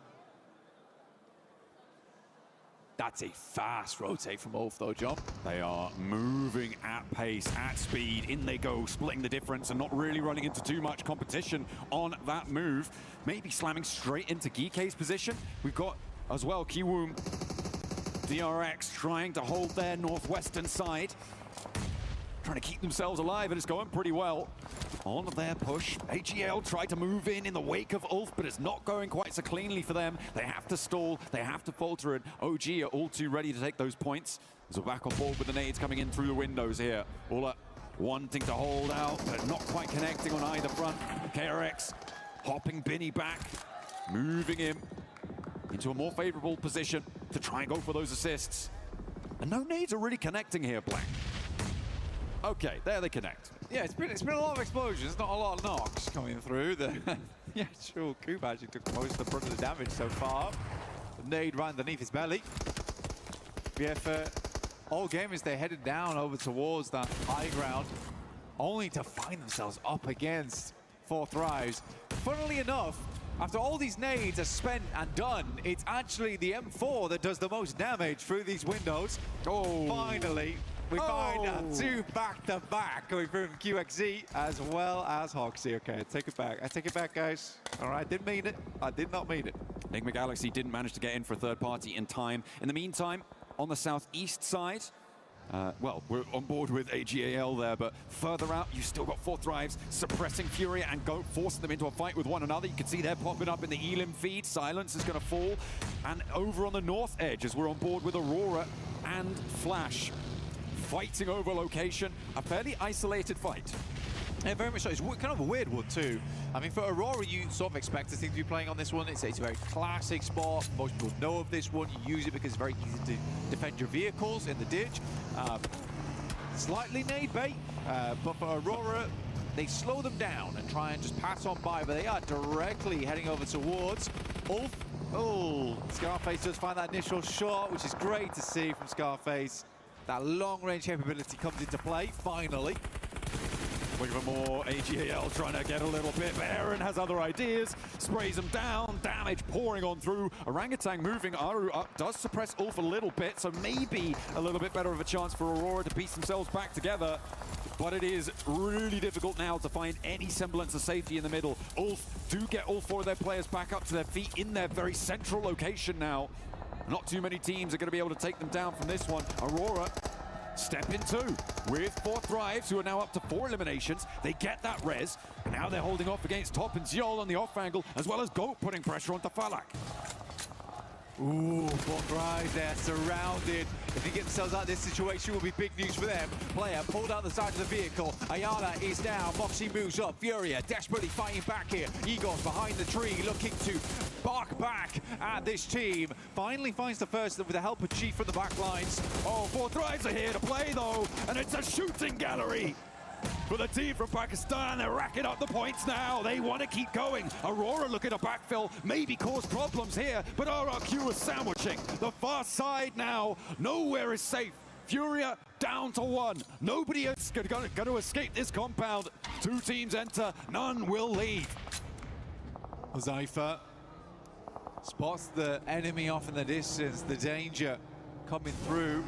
That's a fast rotate from Ulf, though, John. They are moving at pace, at speed. In they go, splitting the difference and not really running into too much competition on that move. Maybe slamming straight into Geeke's position. We've got, as well, Kiwoom, DRX trying to hold their northwestern side. Trying to keep themselves alive, and it's going pretty well. On their push, AGL tried to move in the wake of Ulf, but it's not going quite so cleanly for them. They have to stall, they have to falter it. OG are all too ready to take those points. As we're back on board with the nades coming in through the windows here. Ula wanting to hold out, but not quite connecting on either front. KRX hopping Binny back, moving him into a more favorable position to try and go for those assists. And no nades are really connecting here, Black. Okay, there they connect. Yeah, it's been a lot of explosions, not a lot of knocks coming through. Yeah, sure, Coop actually took most of the brunt of the damage so far. The nade right underneath his belly. Yeah, for all gamers, they're headed down over towards that high ground, only to find themselves up against 4 Thrives. Funnily enough, after all these nades are spent and done, it's actually the M4 that does the most damage through these windows. Oh, finally. We find 2 back-to-back going through from QXZ as well as Hoxie. Okay, I take it back. I take it back, guys. All right, didn't mean it. I did not mean it. Enigma Galaxy didn't manage to get in for a third party in time. In the meantime, on the southeast side, well, we're on board with AGAL there, but further out, you've still got 4 Thrives suppressing Furia and GOAT, forcing them into a fight with one another. You can see they're popping up in the Elim feed. Silence is going to fall. And over on the north edge, as we're on board with Aurora and Flash, fighting over location, a fairly isolated fight. Yeah, very much so. It's kind of a weird one too. I mean, for Aurora, you sort of expect the team to be playing on this one. It's a very classic spot. Most people know of this one. You use it because it's very easy to defend your vehicles in the ditch. Slightly nade bait, but for Aurora, they slow them down and try and just pass on by, but they are directly heading over towards Ulf. Oh, Scarface does find that initial shot, which is great to see from Scarface. That long-range capability comes into play, finally. Looking for more AGAL, trying to get a little bit, but Aaron has other ideas, sprays them down, damage pouring on through. Orangutan moving Aru up, does suppress Ulf a little bit, so maybe a little bit better of a chance for Aurora to piece themselves back together. But it is really difficult now to find any semblance of safety in the middle. Ulf do get all 4 of their players back up to their feet in their very central location now. Not too many teams are going to be able to take them down from this one. Aurora step in 2 with 4 Thrives, who are now up to 4 eliminations. They get that res, and now they're holding off against Top and Ziol on the off angle, as well as GOAT putting pressure onto Falak. Ooh, 4 Thrives, they're surrounded. If they get themselves out of this situation, it will be big news for them. Player pulled out the side of the vehicle. Ayala is down. Moxie moves up. Furia desperately fighting back here. Igor's behind the tree, looking to bark back at this team. Finally finds the first with the help of Chief from the back lines. Oh, 4 Thrives are here to play, though, and it's a shooting gallery. For the team from Pakistan, they're racking up the points now. They want to keep going. Aurora looking to backfill, maybe cause problems here, but RRQ is sandwiching. The far side now, nowhere is safe. Furia down to 1. Nobody is going to escape this compound. 2 teams enter, none will leave. Zypher spots the enemy off in the distance, the danger coming through.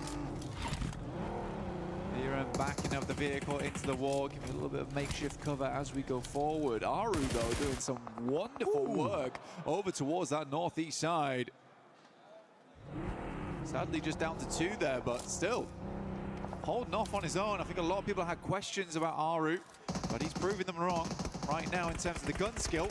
Here backing up the vehicle into the wall, giving a little bit of makeshift cover as we go forward. Aru, though, doing some wonderful work over towards that northeast side. Sadly, just down to 2 there, but still holding off on his own. I think a lot of people had questions about Aru, but he's proving them wrong right now in terms of the gun skill.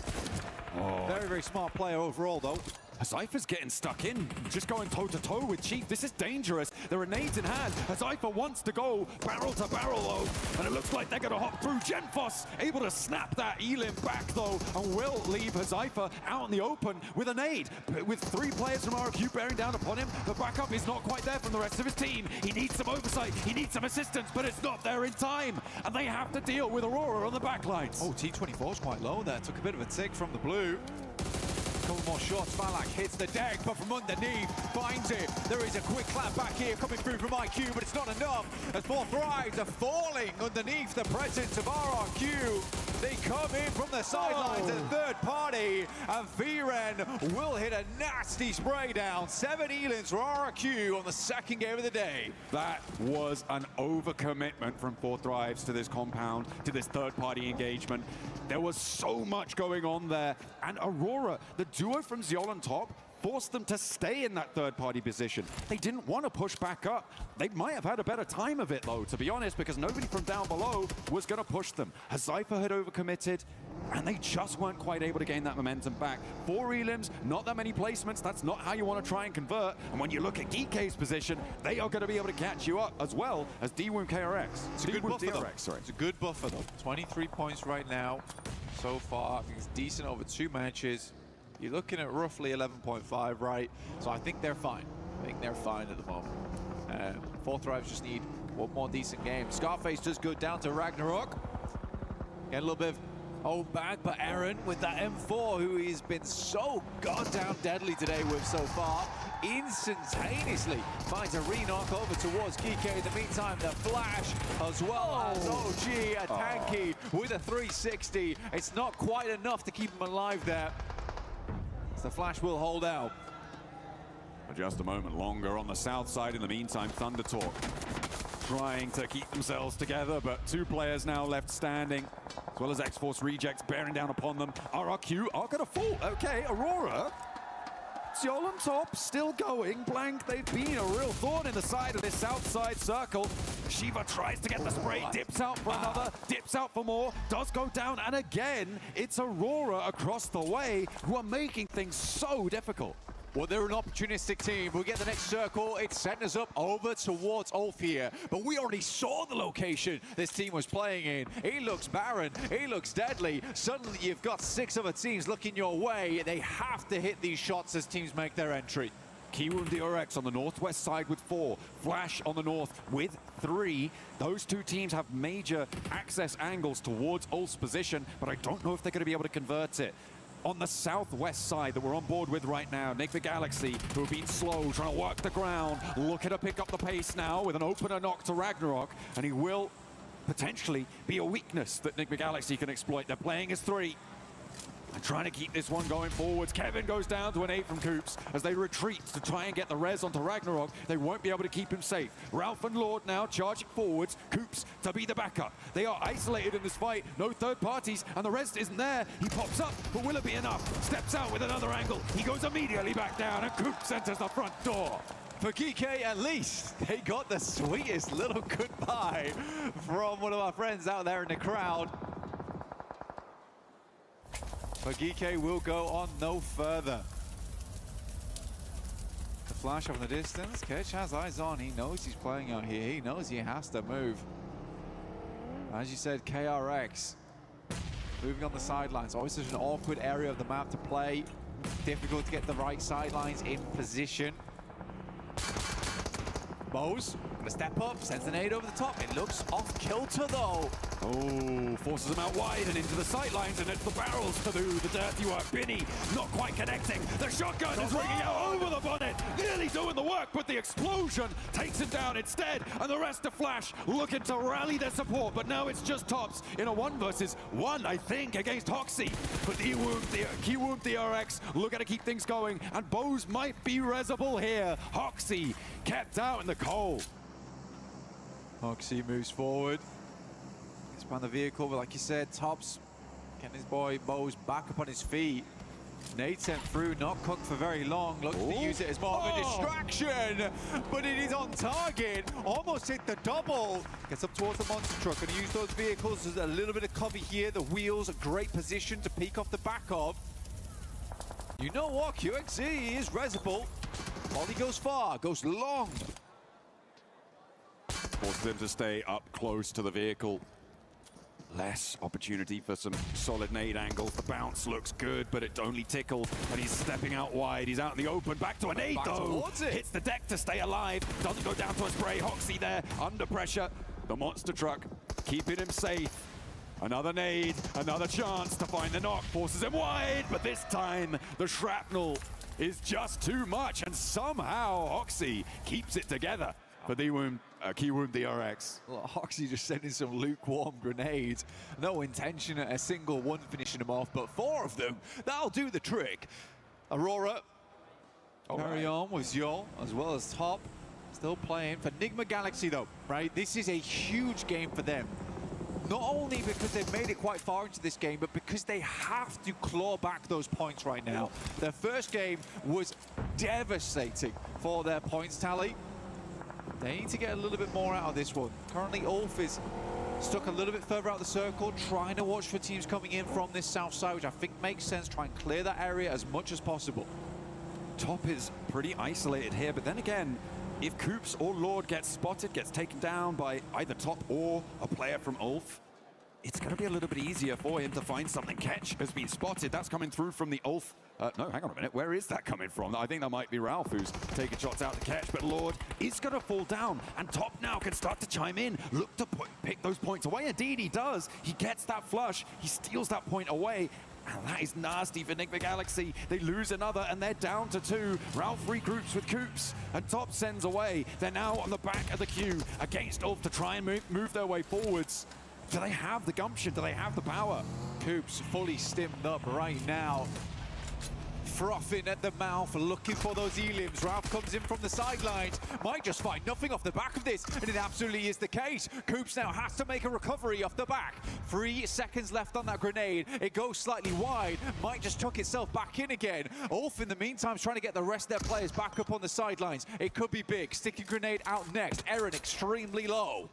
Very, very smart player overall, though. Zypher's getting stuck in, just going toe-to-toe with Chief. This is dangerous. There are nades in hand. Zypher wants to go barrel to barrel, though, and it looks like they're going to hop through. Genfos able to snap that Elim back, though, and will leave Zypher out in the open with a nade. With 3 players from RQ bearing down upon him, the backup is not quite there from the rest of his team. He needs some oversight. He needs some assistance, but it's not there in time, and they have to deal with Aurora on the backlines. Oh, T24's quite low there. Took a bit of a tick from the blue. Couple more shots, Malak hits the deck, but from underneath, finds it. There is a quick clap back here coming through from IQ, but it's not enough as 4 Thrives are falling underneath the presence of RRQ. They come in from the sidelines as third party, and Viren will hit a nasty spray down. 7 Elins for RRQ on the second game of the day. That was an overcommitment from 4 Thrives to this compound, to this third-party engagement. There was so much going on there, and Aurora, the duo from Zeol on top, forced them to stay in that third-party position. They didn't want to push back up. They might have had a better time of it, though, to be honest, because nobody from down below was going to push them. Zypher had overcommitted, and they just weren't quite able to gain that momentum back. 4 elims, not that many placements. That's not how you want to try and convert. And when you look at GK's position, they are going to be able to catch you up, as well as D-Woom KRX. It's a good buffer, though. It's a good buffer, though. 23 points right now so far. I think it's decent over 2 matches. You're looking at roughly 11.5, right? So I think they're fine. I think they're fine at the moment. 4 Thrives just need one more decent game. Scarface does go down to Ragnarok. Get a little bit of hold back, but Aaron with that M4, who he's been so goddamn deadly today with so far, instantaneously finds a re-knock over towards Kike. In the meantime, the flash, as well as OG, a tanky with a 360. It's not quite enough to keep him alive there. The flash will hold out. Just a moment longer on the south side. In the meantime, Thunder Talk trying to keep themselves together, but 2 players now left standing, as well as X-Force Rejects bearing down upon them. RRQ are going to fall. Okay, Aurora. Zeol on top, still going. Blank, they've been a real thorn in the side of this south side circle. Shiva tries to get the spray, dips out for another, dips out for more, does go down, and again, it's Aurora across the way who are making things so difficult. Well, they're an opportunistic team. We get the next circle. It's setting us up over towards Ulf here. But we already saw the location this team was playing in. He looks barren. He looks deadly. Suddenly, you've got 6 other teams looking your way. They have to hit these shots as teams make their entry. Kiwoom DRX on the northwest side with 4. Flash on the north with 3. Those 2 teams have major access angles towards Ulf's position, but I don't know if they're going to be able to convert it. On the southwest side that we're on board with right now, Nick the Galaxy, who have been slow, trying to work the ground, looking to pick up the pace now with an opener knock to Ragnarok, and he will potentially be a weakness that Nick the Galaxy can exploit. They're playing as 3. And trying to keep this one going forwards. Kevin goes down to an 8 from Coops as they retreat to try and get the res onto Ragnarok. They won't be able to keep him safe. Ralph and Lord now charging forwards. Coops to be the backup. They are isolated in this fight. No third parties, and the rest isn't there. He pops up, but will it be enough? Steps out with another angle. He goes immediately back down, and Coops enters the front door. For Kike, at least, they got the sweetest little goodbye from one of our friends out there in the crowd. But Geeke will go on no further. The flash up in the distance. Ketch has eyes on. He knows he's playing out here. He knows he has to move. As you said, KRX moving on the sidelines. Always such an awkward area of the map to play. Difficult to get the right sidelines in position. Bose gonna step up, sends an 8 over the top. It looks off kilter though. Oh, forces him out wide and into the sightlines, and it's the barrels to do the dirty work. Binny not quite connecting. The shotgun is ringing out over the bonnet, nearly doing the work, but the explosion takes it down instead, and the rest of Flash looking to rally their support, but now it's just Tops in a 1 versus 1, I think, against Hoxie. But Kiwoom DRX looking to keep things going, and Bose might be resable here. Hoxie kept out in the cold. Hoxie moves forward. Expand the vehicle, but like you said, Tops getting his boy Bose back up on his feet. Nate sent through, not cooked for very long. Looks to use it as more of a distraction, but it is on target. Almost hit the double. Gets up towards the monster truck and use those vehicles as a little bit of cover here. The wheels, a great position to peek off the back of. You know what? QXZ is resible. Volley goes far, goes long. Forces him to stay up close to the vehicle. Less opportunity for some solid nade angles. The bounce looks good, but it only tickled, and he's stepping out wide. He's out in the open, back to a nade Back though. towards it. Hits the deck to stay alive. Doesn't go down to a spray. Hoxie there, under pressure. The monster truck keeping him safe. Another nade, another chance to find the knock. Forces him wide, but this time the shrapnel is just too much, and somehow Hoxie keeps it together for the wound, key wound DRX. Well, Hoxie just sending some lukewarm grenades. No intention at a single one finishing them off, but 4 of them, that'll do the trick. Aurora, carry on with Zol, as well as Top. Still playing for Nigma Galaxy though, right? This is a huge game for them. Not only because they've made it quite far into this game, but because they have to claw back those points right now. Their first game was devastating for their points tally. They need to get a little bit more out of this one. Currently, Ulf is stuck a little bit further out the circle, trying to watch for teams coming in from this south side, which I think makes sense. Try and clear that area as much as possible. Top is pretty isolated here, but then again, if Coops or Lord gets spotted, gets taken down by either Top or a player from Ulf, it's going to be a little bit easier for him to find something. Ketch has been spotted. That's coming through from the Ulf. No, hang on a minute. Where is that coming from? I think that might be Ralph who's taking shots out to Ketch, but Lord is going to fall down, and Top now can start to chime in, look to pick those points away. Indeed, he does. He gets that flush. He steals that point away. And that is nasty for Nigma Galaxy. They lose another, and they're down to 2. Ralph regroups with Coops, and Top sends away. They're now on the back of the queue against Ulf to try and move their way forwards. Do they have the gumption? Do they have the power? Coops fully stimmed up right now. Frothing at the mouth, looking for those elims. Ralph comes in from the sidelines. Might just find nothing off the back of this, and it absolutely is the case. Coops now has to make a recovery off the back. 3 seconds left on that grenade. It goes slightly wide. Might just tuck itself back in again. Ulf, in the meantime, is trying to get the rest of their players back up on the sidelines. It could be big. Sticky grenade out next. Eren extremely low.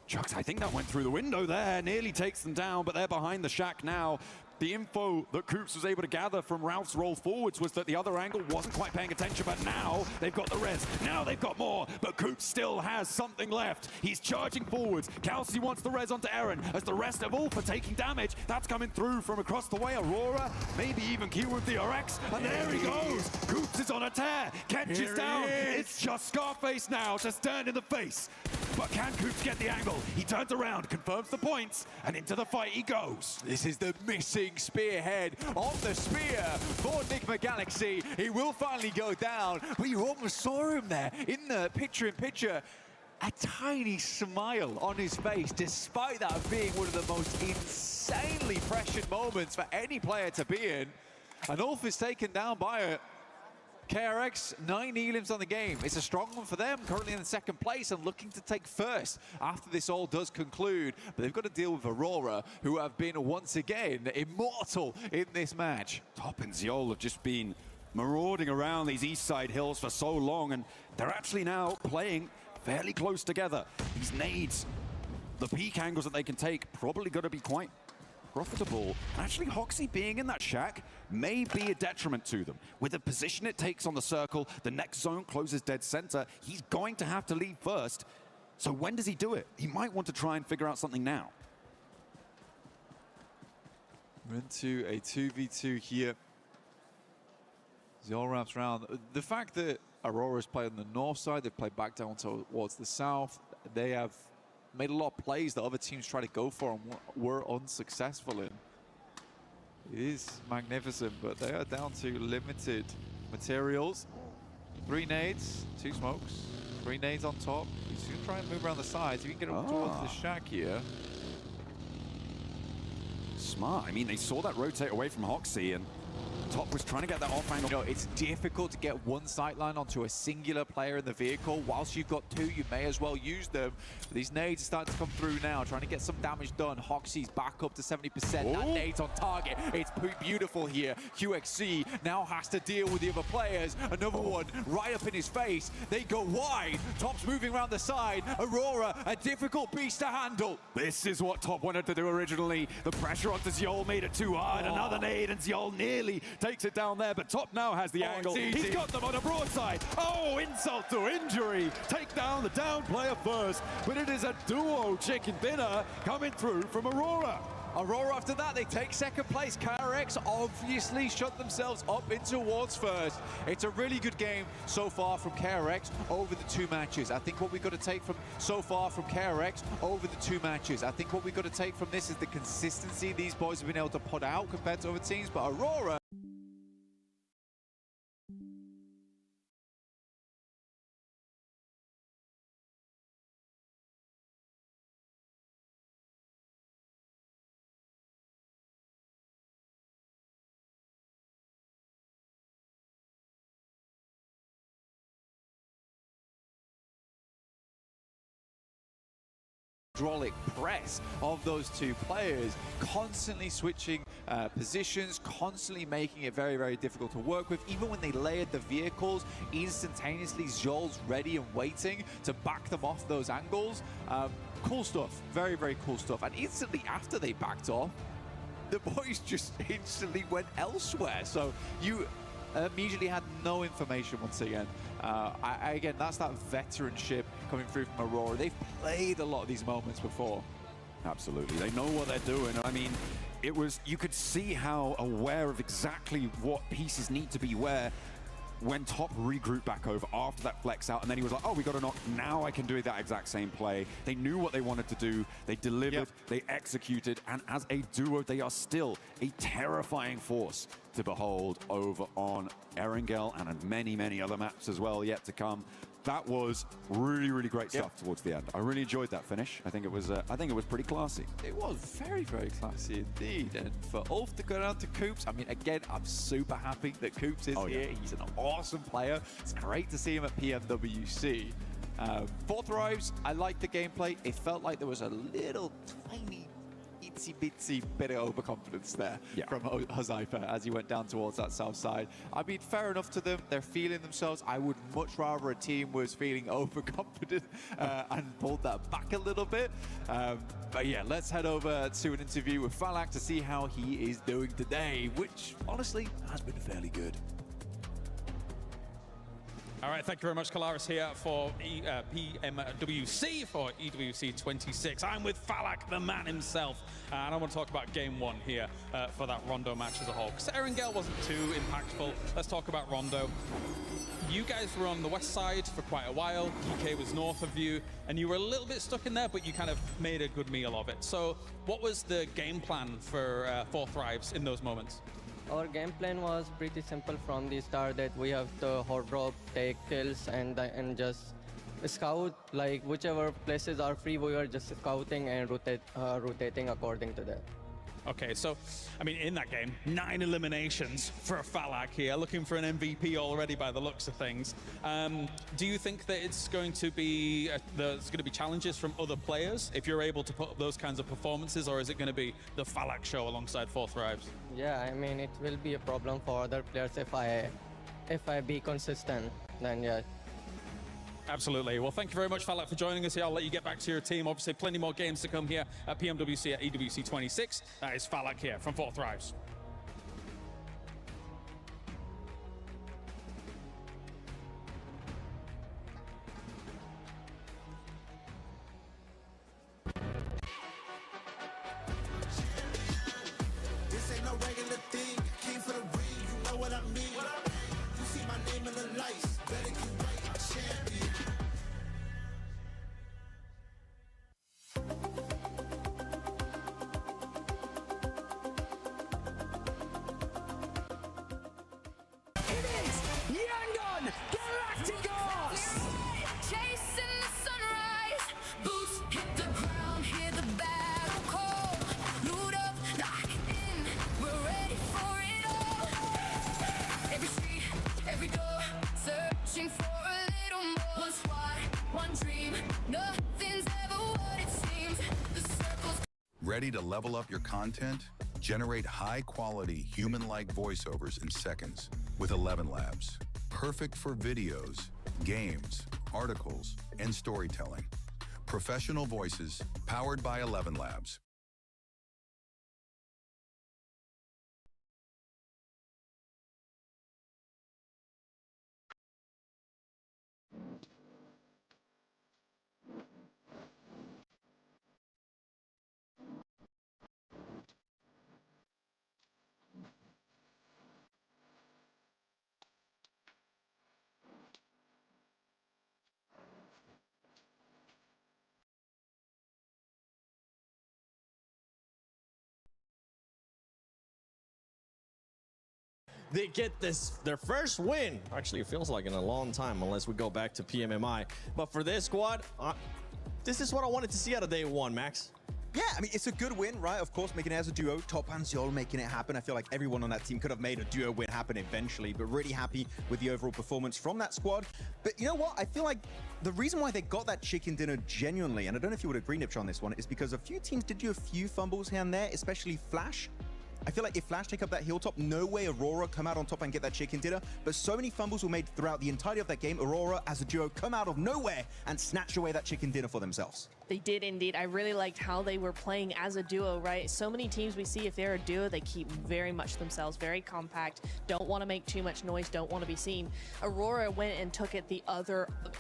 Chucks, I think that went through the window there. Nearly takes them down, but they're behind the shack now. The info that Coops was able to gather from Ralph's roll forwards was that the other angle wasn't quite paying attention, but now they've got the res. Now they've got more, but Coops still has something left. He's charging forwards. Kelsey wants the res onto Eren as the rest of Ulf are taking damage. That's coming through from across the way. Aurora, maybe even Keyword DRX, and there he goes. Coops is on a tear. Ketch is down. It's just Scarface now to stand in the face. But can Coops get the angle? He turns around, confirms the points, and into the fight he goes. This is the missing spearhead on the spear for Nigma Galaxy. He will finally go down, but you almost saw him there in the picture-in-picture. A tiny smile on his face, despite that being one of the most insanely pressured moments for any player to be in. And Ulf is taken down by a KRX, 9 elims on the game. It's a strong one for them, currently in second place and looking to take first after this all does conclude. But they've got to deal with Aurora, who have been once again immortal in this match. Top and Ziol have just been marauding around these east side hills for so long, and they're actually now playing fairly close together. These nades, the peak angles that they can take, probably going to be quite profitable. Actually, Hoxie being in that shack may be a detriment to them. With the position it takes on the circle, the next zone closes dead center. He's going to have to leave first. So when does he do it? He might want to try and figure out something now. We're into a 2v2 here. Ziol wraps around. The fact that Aurora's played on the north side, they've played back down towards the south. They have made a lot of plays that other teams try to go for and were unsuccessful in. It is magnificent, but they are down to limited materials. 3 nades, 2 smokes, 3 nades on top. He's going to try and move around the sides. If you can get up towards the shack here. Smart. I mean, they saw that rotate away from Hoxie, and Top was trying to get that off angle. You know, it's difficult to get one sightline onto a singular player in the vehicle. Whilst you've got 2, you may as well use them. These nades are starting to come through now, trying to get some damage done. Hoxie's back up to 70%. That nade's on target. It's beautiful here. QXC now has to deal with the other players. Another one right up in his face. They go wide. Top's moving around the side. Aurora, a difficult beast to handle. This is what Top wanted to do originally. The pressure onto Ziol made it too hard. Another nade, and Ziol nearly nearly takes it down there, but Top now has the angle. He's got them on a broadside. Oh, insult to injury. Take down the down player first, but it is a duo chicken dinner coming through from Aurora. Aurora after that, they take second place. KRX obviously shut themselves up into wards first. It's a really good game so far from KRX over the 2 matches. I think what we've got to take from so far from KRX over the 2 matches. I think what we've got to take from this is the consistency these boys have been able to put out compared to other teams. But Aurora... hydraulic press of those 2 players, constantly switching positions, constantly making it very, very difficult to work with. Even when they layered the vehicles, instantaneously Zol's ready and waiting to back them off those angles. Cool stuff, very, very cool stuff. And instantly after they backed off, the boys just instantly went elsewhere. So you immediately had no information once again. Again, that's that veteranship coming through from Aurora. They've played a lot of these moments before. Absolutely, they know what they're doing. I mean, it was, you could see how aware of exactly what pieces need to be where when Top regrouped back over after that flex out, and then he was like, oh, we got to knock, now I can do that exact same play. They knew what they wanted to do, they delivered, they executed, and as a duo, they are still a terrifying force to behold over on Erangel and on many, many other maps as well yet to come. That was really, really great stuff towards the end. I really enjoyed that finish. I think it was pretty classy. It was very, very classy indeed. And for Ulf to go down to Coops, I mean, again, I'm super happy that Coops is here. He's an awesome player. It's great to see him at Pmwc. Fourth Thrives, I liked the gameplay. It felt like there was a little tiny itsy-bitsy bit of overconfidence there from Huzaifa as he went down towards that south side. I mean, fair enough to them. They're feeling themselves. I would much rather a team was feeling overconfident and pulled that back a little bit. But yeah, let's head over to an interview with Falak to see how he is doing today, which honestly has been fairly good. All right, thank you very much, Kalaris here for Pmwc for EWC 26. I'm with Falak, the man himself, and I want to talk about game 1 here for that Rondo match as a whole. Because Erangel wasn't too impactful. Let's talk about Rondo. You guys were on the west side for quite a while. GK was north of you, and you were a little bit stuck in there, but you kind of made a good meal of it. So what was the game plan for Four Thrives in those moments? Our game plan was pretty simple from the start, that we have to hot drop, take kills, and just scout, like whichever places are free, we are just scouting and rotating according to that. Okay, so, I mean, in that game, 9 eliminations for Falak here, looking for an MVP already by the looks of things. Do you think that it's going to be, there's going to be challenges from other players if you're able to put up those kinds of performances, or is it going to be the Falak show alongside Four Thrives? Yeah, I mean, it will be a problem for other players if I be consistent, then yeah. Absolutely. Well, thank you very much, Falak, for joining us here. I'll let you get back to your team. Obviously, plenty more games to come here at Pmwc at EWC 26. That is Falak here from Four Thrives. This ain't no regular thing. Came for the ring, you know what I mean. You see my name in the lights. Better keep right, champion. Chasing the sunrise, boots hit the ground, hear the battle call. Loot up, lock in, we're ready for it all. Every street, every door, searching for a little more. One squad, one dream, nothing's ever what it seems. The circles. Ready to level up your content? Generate high-quality, human-like voiceovers in seconds with 11 Labs. Perfect for videos, games, articles, and storytelling. Professional voices powered by 11 Labs. they get their first win. Actually, it feels like in a long time, unless we go back to PMMI. But for this squad, this is what I wanted to see out of day one, Max. Yeah, I mean, it's a good win, right? Of course, making it as a duo. Top and Seoul making it happen. I feel like everyone on that team could have made a duo win happen eventually, but really happy with the overall performance from that squad. But you know what? I feel like the reason why they got that chicken dinner genuinely, and I don't know if you would agree, Nipch, on this one, is because a few teams did do a few fumbles here and there, especially Flash. I feel like if Flash take up that hilltop, no way Aurora come out on top and get that chicken dinner. But so many fumbles were made throughout the entirety of that game. Aurora, as a duo, come out of nowhere and snatch away that chicken dinner for themselves. They did indeed. I really liked how they were playing as a duo, right? So many teams we see, if they're a duo, they keep very much themselves, very compact, don't want to make too much noise, don't want to be seen. Aurora went and took it the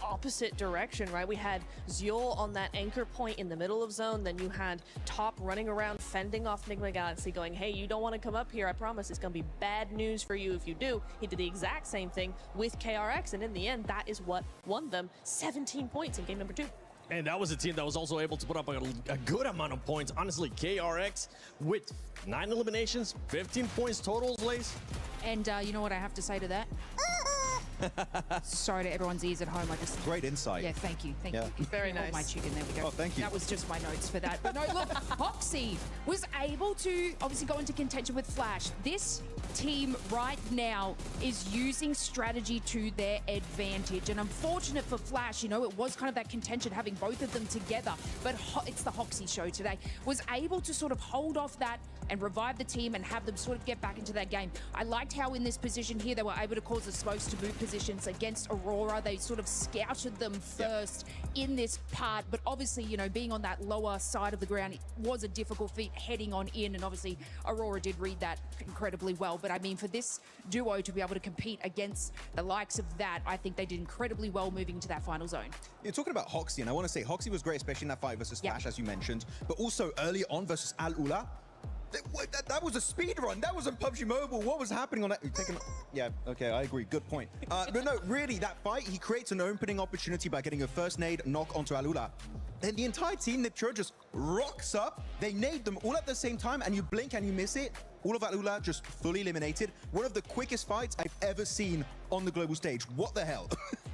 opposite direction, right? We had Zeol on that anchor point in the middle of zone, then you had Top running around, fending off Nigma Galaxy, going, hey, you don't want to come up here, I promise it's going to be bad news for you if you do. He did the exact same thing with KRX, and in the end, that is what won them 17 points in game number 2. And that was a team that was also able to put up a good amount of points. Honestly, KRX with 9 eliminations, 15 points total, Lace. And you know what I have to say to that? Sorry to everyone's ears at home. I just Great insight. Yeah, thank you. Thank you. Very nice. My chicken, there we go. Oh, thank you. That was just my notes for that. But no, look, Hoxie was able to obviously go into contention with Flash. This team right now is using strategy to their advantage. And unfortunate for Flash, you know, it was kind of that contention having both of them together. But it's the Hoxie show today. Was able to sort of hold off that and revive the team and have them sort of get back into that game. I liked how in this position here, they were able to cause the smokes to move positions against Aurora. They sort of scouted them first in this part, but obviously, you know, being on that lower side of the ground, it was a difficult feat heading on in, and obviously Aurora did read that incredibly well. But I mean, for this duo to be able to compete against the likes of that, I think they did incredibly well moving into that final zone. You're talking about Hoxie, and I want to say Hoxie was great, especially in that fight versus Flash, as you mentioned, but also earlier on versus Al Ula. That was a speed run. That wasn't PUBG Mobile. What was happening on that? Yeah, okay, I agree. Good point. But no, really, that fight, he creates an opening opportunity by getting a first nade knock onto Alula. Then the entire team, Nipchur, just rocks up. They nade them all at the same time, and you blink and you miss it. All of Alula just fully eliminated. One of the quickest fights I've ever seen on the global stage. What the hell?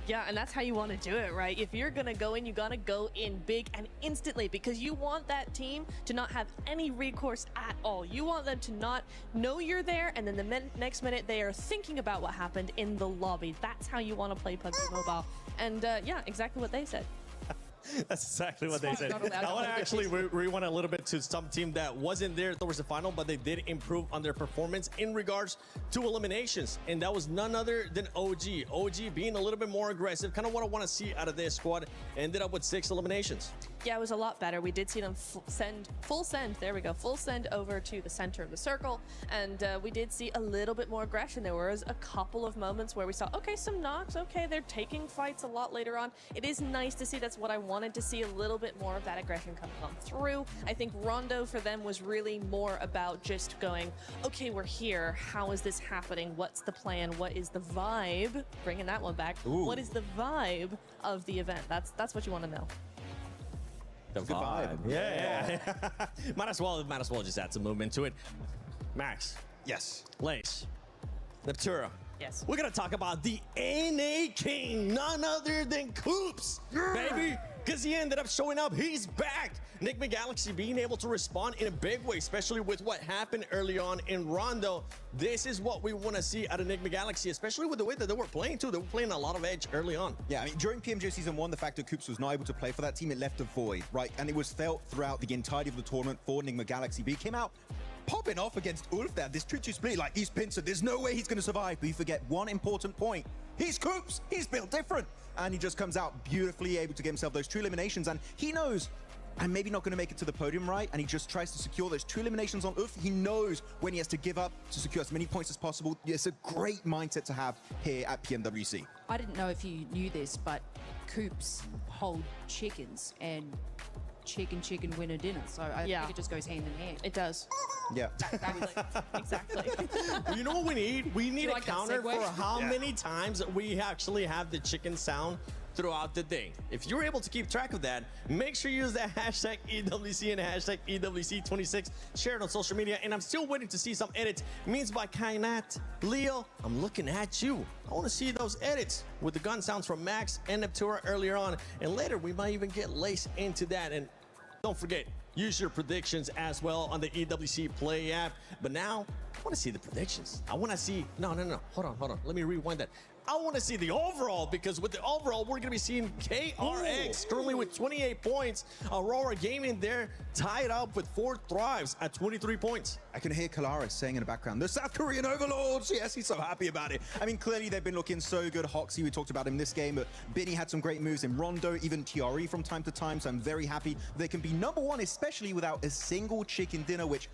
Yeah, and that's how you want to do it, right? If you're going to go in, you got to go in big and instantly, because you want that team to not have any recourse at all. You want them to not know you're there, and then the next minute they are thinking about what happened in the lobby. That's how you want to play PUBG Mobile. And yeah, exactly what they said. That's exactly what they said. I want to actually rewind a little bit to some team that wasn't there towards the final, but they did improve on their performance in regards to eliminations. And that was none other than OG. OG being a little bit more aggressive, kind of what I want to see out of this squad. Ended up with 6 eliminations. Yeah, it was a lot better. We did see them full send over to the center of the circle, and we did see a little bit more aggression. There was a couple of moments where we saw, okay, some knocks, okay, they're taking fights a lot later on. It is nice to see. That's what I wanted to see, a little bit more of that aggression coming on through. I think Rondo for them was really more about just going, okay, we're here. How is this happening? What's the plan? What is the vibe? Bringing that one back. Ooh. What is the vibe of the event? That's what you want to know. The vibe. Yeah. might as well just add some movement to it. Max. Yes. Lace. Neptura. Yes. We're gonna talk about the NA King, none other than Coops, baby. Because he ended up showing up. He's back. Nigma Galaxy being able to respond in a big way, especially with what happened early on in Rondo. This is what we want to see out of Nigma Galaxy, especially with the way that they were playing too. They were playing a lot of edge early on. Yeah, I mean, during PMJ Season 1, the fact that Coops was not able to play for that team, it left a void, right? And it was felt throughout the entirety of the tournament for Nigma Galaxy. But he came out popping off against Ulf there. This 2-2 split, like, he's Pincer. There's no way he's going to survive. But you forget one important point. He's Coops. He's built different. And he just comes out beautifully, able to get himself those 2 eliminations. And he knows I'm maybe not going to make it to the podium, right? And he just tries to secure those 2 eliminations on Ulf. He knows when he has to give up to secure as many points as possible. It's a great mindset to have here at PMWC. I didn't know if you knew this, but Coops hold chickens, and chicken winner dinner. So I think it just goes hand in hand. It does. Yeah. Exactly. You know what we need? We need a like that counter segue? for how many times we actually have the chicken sound throughout the day. If you're able to keep track of that, make sure you use that hashtag EWC and hashtag EWC26. Share it on social media. And I'm still waiting to see some edits. Means by Kainat. Leo, I'm looking at you. I want to see those edits with the gun sounds from Max and Neptura earlier on. And later, we might even get laced into that. And don't forget, use your predictions as well on the EWC Play app. But now, I want to see the predictions. I want to see... No. Hold on. Let me rewind that. I want to see the overall, because with the overall, we're going to be seeing KRX currently with 28 points. Aurora Gaming there tied up with 4 Thrives at 23 points. I can hear Kalaris saying in the background, the South Korean overlords. Yes, he's so happy about it. I mean, clearly they've been looking so good. Hoxie, we talked about him this game, but Binny had some great moves in Rondo, even TRE from time to time. So I'm very happy they can be #1, especially without a single chicken dinner, which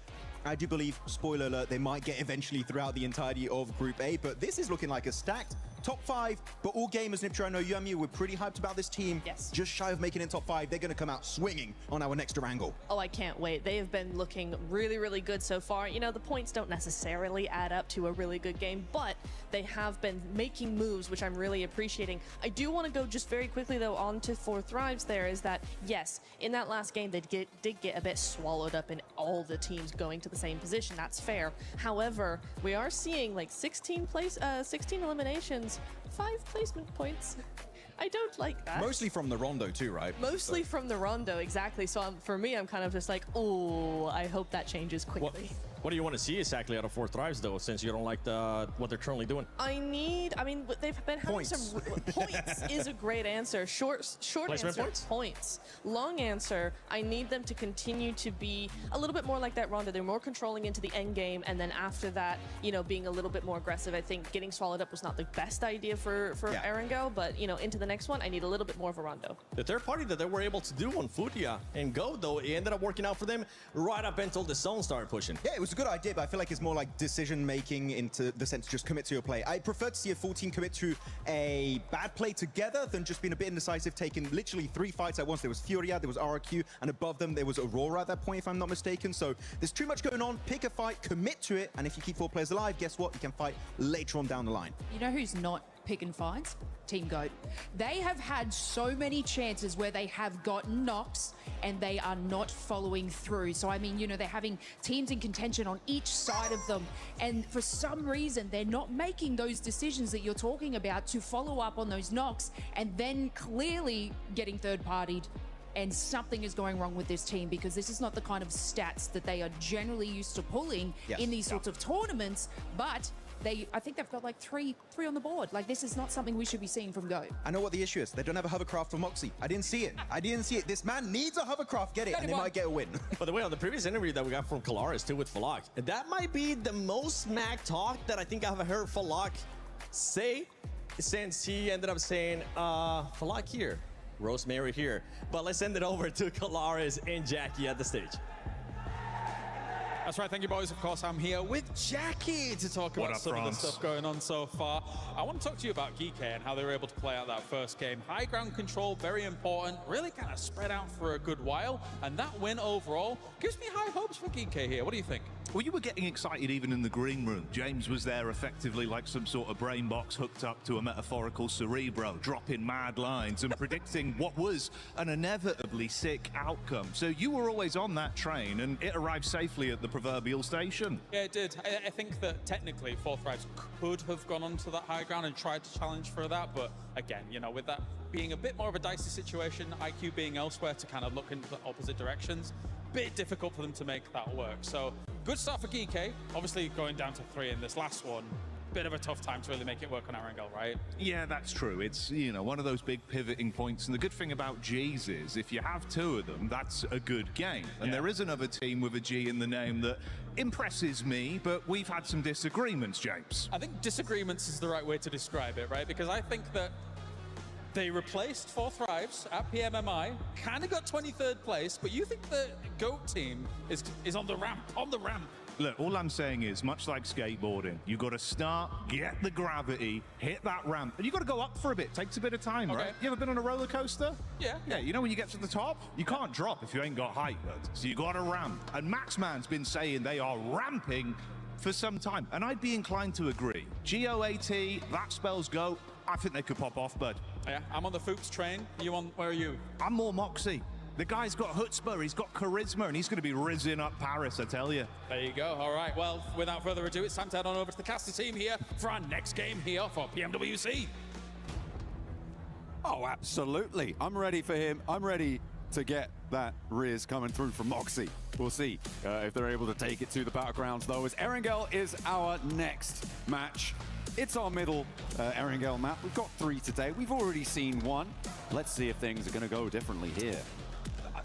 I do believe, spoiler alert, they might get eventually throughout the entirety of Group A. But this is looking like a stacked top 5. But all gamers, Niptra, I know you and me, we're pretty hyped about this team. Yes. Just shy of making it in top 5. They're going to come out swinging on our next Durango. Oh, I can't wait. They have been looking really, really good so far. You know, the points don't necessarily add up to a really good game, but they have been making moves, which I'm really appreciating. I do want to go just very quickly, though, on to 4 Thrives there, is that, yes, in that last game, they did get a bit swallowed up in all the teams going to the same position. That's fair. However, we are seeing like 16 eliminations, 5 placement points. I don't like that. Mostly from the Rondo too, right? Mostly from the Rondo, exactly. So for me, I'm kind of just like, oh, I hope that changes quickly. What do you want to see exactly out of 4 Thrives, though, since you don't like what they're currently doing? I mean, they've been having some... Points is a great answer. Short Placement answer, points. Long answer, I need them to continue to be a little bit more like that Rondo. They're more controlling into the end game, and then after that, you know, being a little bit more aggressive. I think getting swallowed up was not the best idea for Erangel, but, you know, into the next one, I need a little bit more of a Rondo. The third party that they were able to do on Futia and Go, though, it ended up working out for them right up until the zone started pushing. Yeah, it was a good idea, but I feel like it's more like decision-making into the sense just commit to your play. I prefer to see a full team commit to a bad play together than just being a bit indecisive, taking literally 3 fights at once. There was Furia, there was RRQ, and above them there was Aurora at that point, if I'm not mistaken. So there's too much going on. Pick a fight, commit to it, and if you keep 4 players alive, guess what? You can fight later on down the line. You know who's not picking fights? Team GOAT. They have had so many chances where they have gotten knocks and they are not following through. So, I mean, you know, they're having teams in contention on each side of them. And for some reason, they're not making those decisions that you're talking about to follow up on those knocks and then clearly getting third-partied. And something is going wrong with this team because this is not the kind of stats that they are generally used to pulling in these sorts of tournaments. But I think they've got like three on the board. Like, this is not something we should be seeing from Go. I know what the issue is. They don't have a hovercraft for Moxie. I didn't see it. This man needs a hovercraft. Get it, and they might get a win. By the way, on the previous interview that we got from Kalaris too with Falak, that might be the most smack talk that I think I've heard Falak say since he ended up saying, Falak here, Rosemary here. But let's send it over to Kalaris and Jackie at the stage. That's right, thank you boys. Of course, I'm here with Jackie to talk about some of the stuff going on so far. I want to talk to you about Geek and how they were able to play out that first game. High ground control, very important, really kind of spread out for a good while, and that win overall gives me high hopes for Geek here. What do you think? Well, you were getting excited even in the green room. James was there effectively like some sort of brain box hooked up to a metaphorical cerebro, dropping mad lines and predicting what was an inevitably sick outcome. So you were always on that train, and it arrived safely at the proverbial station. Yeah, it did. I think that technically 4 Thrives could have gone onto that high ground and tried to challenge for that, but again, you know, with that being a bit more of a dicey situation, IQ being elsewhere to kind of look in the opposite directions, bit difficult for them to make that work. So good start for Geek. Obviously going down to 3 in this last one. Bit of a tough time to really make it work on Erangel, right? Yeah, that's true. It's, you know, one of those big pivoting points. And the good thing about G's is if you have 2 of them, that's a good game. And there is another team with a G in the name that impresses me, but we've had some disagreements, James. I think disagreements is the right way to describe it, right? Because I think that they replaced 4 Thrives at PMMI, kind of got 23rd place, but you think the GOAT team is on the ramp, Look, all I'm saying is, much like skateboarding, you got to start, get the gravity, hit that ramp, and you got to go up for a bit. Takes a bit of time, right? You ever been on a roller coaster? Yeah. Yeah, you know when you get to the top, you can't drop if you ain't got height, bud. So you got to ramp. And Maxman's been saying they are ramping for some time, and I'd be inclined to agree. GOAT, that spells GOAT. I think they could pop off, bud. Yeah, I'm on the Fuchs train. You on? Where are you? I'm more Moxie. The guy's got chutzpah, he's got charisma, and he's going to be rizzing up Paris, I tell you. There you go. All right. Well, without further ado, it's time to head on over to the caster team here for our next game here for PMWC. Oh, absolutely. I'm ready for him. I'm ready to get that Riz coming through from Moxie. We'll see if they're able to take it to the Battlegrounds, though, as Erangel is our next match. It's our middle Erangel map. We've got 3 today. We've already seen 1. Let's see if things are going to go differently here.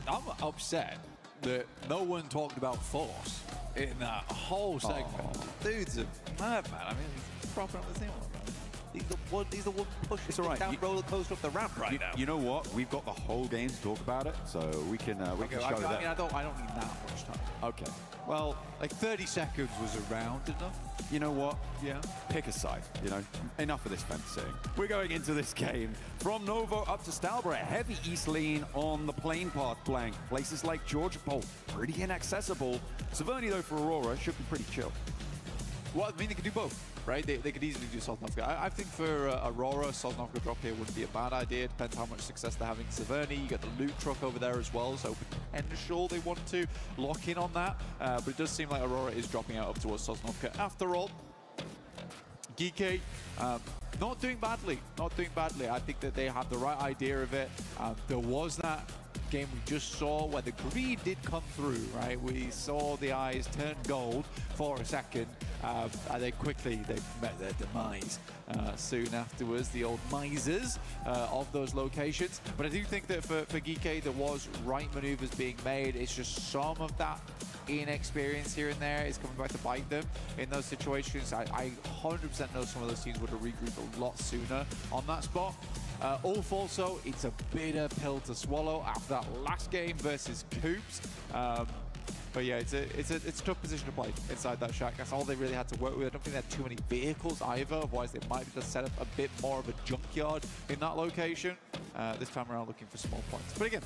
I'm upset that no one talked about Force in that whole segment. Dude's a madman. I mean, he's propping up the team. He's the one pushing It's all right. down roller coaster up the ramp right now. You know what? We've got the whole game to talk about it, so we can show I that. mean, I don't need that much time. Okay. Well, like 30 seconds was around enough. You know what? Yeah. Pick a side, you know? Enough of this fencing. We're going into this game from Novo up to Stalbra. Heavy east lean on the plane path blank. Places like Georgia Pole, pretty inaccessible. Saverni, though, for Aurora, should be pretty chill. Well, I mean, they could do both, right? They could easily do Sosnovka. I think for Aurora, Sosnovka drop here wouldn't be a bad idea. Depends how much success they're having. Saverni, you got the loot truck over there as well, so potential they want to lock in on that. But it does seem like Aurora is dropping out up towards Sosnovka. After all, Geeky, not doing badly. Not doing badly. I think that they have the right idea of it. There was that game we just saw where the greed did come through, right? We saw the eyes turn gold for a second, and then quickly they met their demise soon afterwards, the old misers of those locations. But I do think that for Geeky, there was right maneuvers being made. It's just some of that inexperience here and there is coming back to bite them in those situations. I 100% know some of those teams would have regrouped a lot sooner on that spot. Ulf also, it's a bitter pill to swallow after that last game versus Coops. But yeah, it's a tough position to play inside that shack. That's all they really had to work with. I don't think they had too many vehicles either, otherwise they might have just set up a bit more of a junkyard in that location. This time around looking for small points. But again,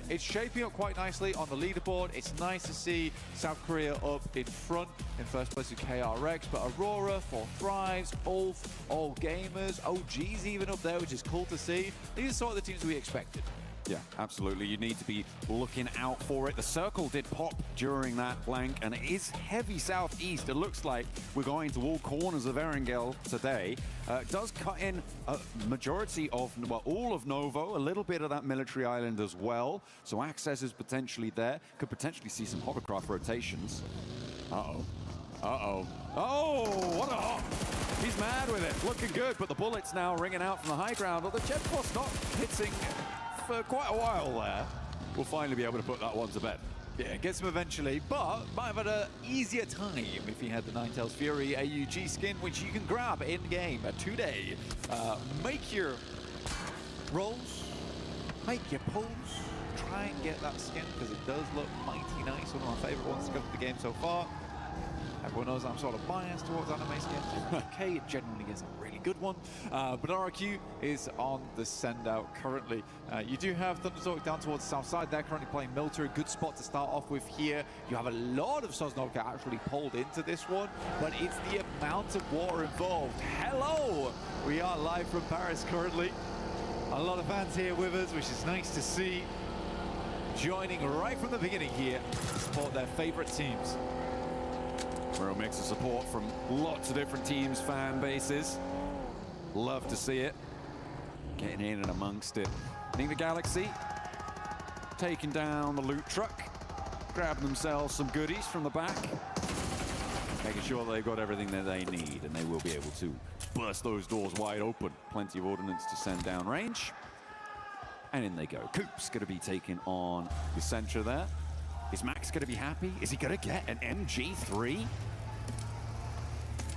it's shaping up quite nicely on the leaderboard. It's nice to see South Korea up in front in first place with KRX, but Aurora, 4 Thrives, Ulf, All Gamers, OG's even up there, which is cool to see. These are sort of the teams we expected. Yeah, absolutely. You need to be looking out for it. The circle did pop during that blank, and it is heavy southeast. It looks like we're going to all corners of Erangel today. It does cut in a majority of, well, all of Novo, a little bit of that military island as well. So access is potentially there. Could potentially see some hovercraft rotations. Uh-oh. Uh-oh. Oh, what a... He's mad with it. Looking good, but the bullets now ringing out from the high ground. But the jet force not hitting for quite a while there. We'll finally be able to put that one to bed. Yeah, gets him eventually, but might have had an easier time if he had the Ninetales Fury AUG skin, which you can grab in-game today. Make your rolls, make your pulls, try and get that skin, because it does look mighty nice. One of my favorite ones to come to the game so far. Everyone knows I'm sort of biased towards anime skins. Okay, it genuinely is a really good one. But RRQ is on the send-out currently. You do have Thundertalk down towards the south side. They're currently playing Milter. A good spot to start off with here. You have a lot of Sosnovka actually pulled into this one, but it's the amount of water involved. Hello! We are live from Paris currently. A lot of fans here with us, which is nice to see. Joining right from the beginning here to support their favorite teams. Real mix of support from lots of different teams, fan bases. Love to see it. Getting in and amongst it. I think the Galaxy taking down the loot truck, grabbing themselves some goodies from the back, making sure they've got everything that they need, and they will be able to burst those doors wide open. Plenty of ordnance to send down range. And in they go. Coop's going to be taking on the Centra there. Is Max going to be happy? Is he going to get an MG3?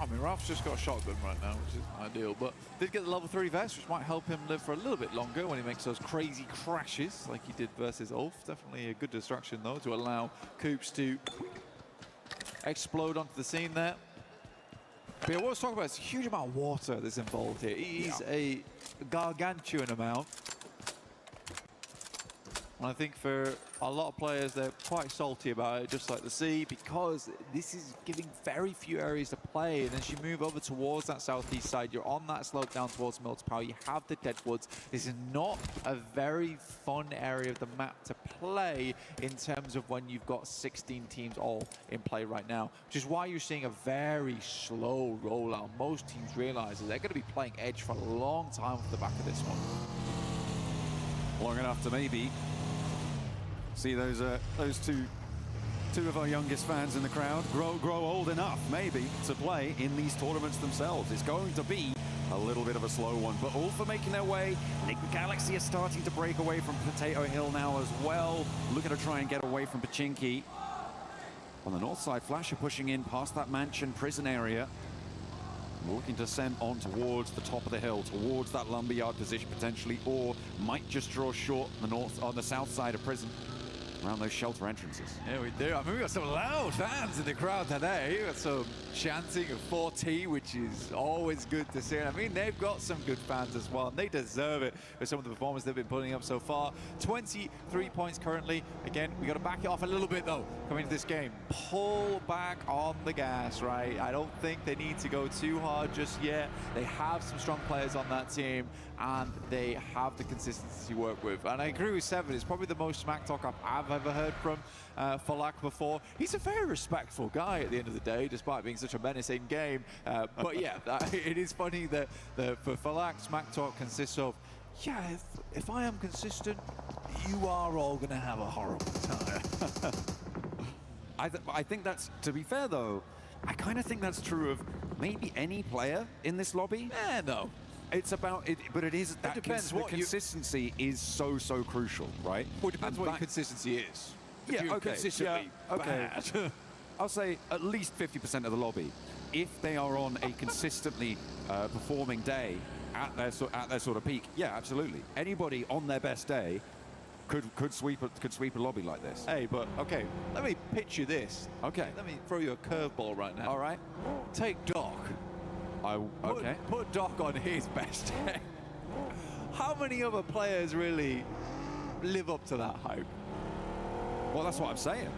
I mean, Ralph's just got a shotgun right now, which isn't ideal, but did get the level 3 vest, which might help him live for a little bit longer when he makes those crazy crashes like he did versus Ulf. Definitely a good distraction, though, to allow Coops to explode onto the scene there. But yeah, what I was talking about is a huge amount of water that's involved here. It is a gargantuan amount. And I think for a lot of players, they're quite salty about it, just like the sea, because this is giving very few areas to play. And as you move over towards that southeast side, you're on that slope down towards Mills Power. You have the Deadwoods. This is not a very fun area of the map to play in terms of when you've got 16 teams all in play right now, which is why you're seeing a very slow rollout. Most teams realize that they're going to be playing Edge for a long time off the back of this one. Long enough to maybe see those two of our youngest fans in the crowd grow old enough maybe to play in these tournaments themselves. It's going to be a little bit of a slow one, but all for making their way. Liquid Galaxy are starting to break away from Potato Hill now as well, looking to try and get away from Pachinki. On the north side, Flash are pushing in past that mansion prison area, looking to send on towards the top of the hill, towards that lumberyard position potentially, or might just draw short on the south side of prison, around those shelter entrances. Yeah, we do. I mean, we got some loud fans in the crowd today. We got some chanting of 4T, which is always good to see. And I mean, they've got some good fans as well, and they deserve it for some of the performances they've been putting up so far. 23 points currently. Again, we got to back it off a little bit, though, coming into this game. Pull back on the gas, right? I don't think they need to go too hard just yet. They have some strong players on that team, and they have the consistency to work with. And I agree with Seven. It's probably the most smack talk I've ever heard from Falak before. He's a very respectful guy at the end of the day, despite being such a menacing game. But yeah, it is funny that for Falak, smack talk consists of, yeah, if I am consistent, you are all going to have a horrible time. I think that's, to be fair though, I kind of think that's true of maybe any player in this lobby. No. It's about it, but it is that depends the consistency is so crucial, right? Well, it depends what your consistency is. Yeah, if you're okay. consistently bad. I'll say at least 50% of the lobby, if they are on a consistently performing day at their sort of peak, yeah, absolutely. Anybody on their best day could sweep a lobby like this. Hey, but okay, let me pitch you this. Okay. Let me throw you a curveball right now. All right. Take Doc. Okay. Put Doc on his best day. How many other players really live up to that hype? Well, that's what I'm saying,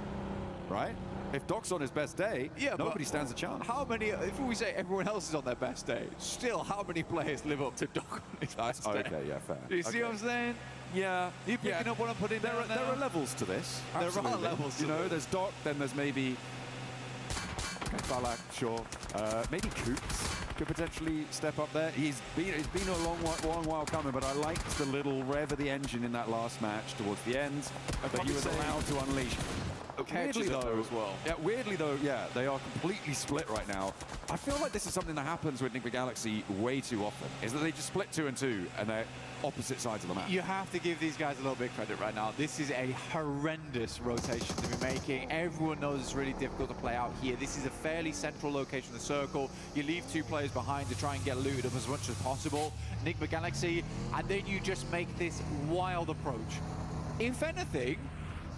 right? If Doc's on his best day, nobody stands a chance. How many, if we say everyone else is on their best day, still how many players live up to Doc on his best day? Okay, yeah, fair. Do you see what I'm saying? Yeah. You picking up what I'm putting there? There are levels to this. There are levels. You know, there's Doc, then there's maybe Falak, sure. Maybe Coops could potentially step up there. It's been a long while coming, but I liked the little rev of the engine in that last match towards the end that he was allowed to unleash. Weirdly though, as well. Yeah, weirdly though, yeah, they are completely split right now. I feel like this is something that happens with Liquid Galaxy way too often, is that they just split 2 and 2 and they're opposite sides of the map. You have to give these guys a little bit of credit right now. This is a horrendous rotation to be making. Everyone knows it's really difficult to play out here. This is a fairly central location of the circle. You leave 2 players behind to try and get looted up as much as possible. Liquid Galaxy, and then you just make this wild approach. If anything,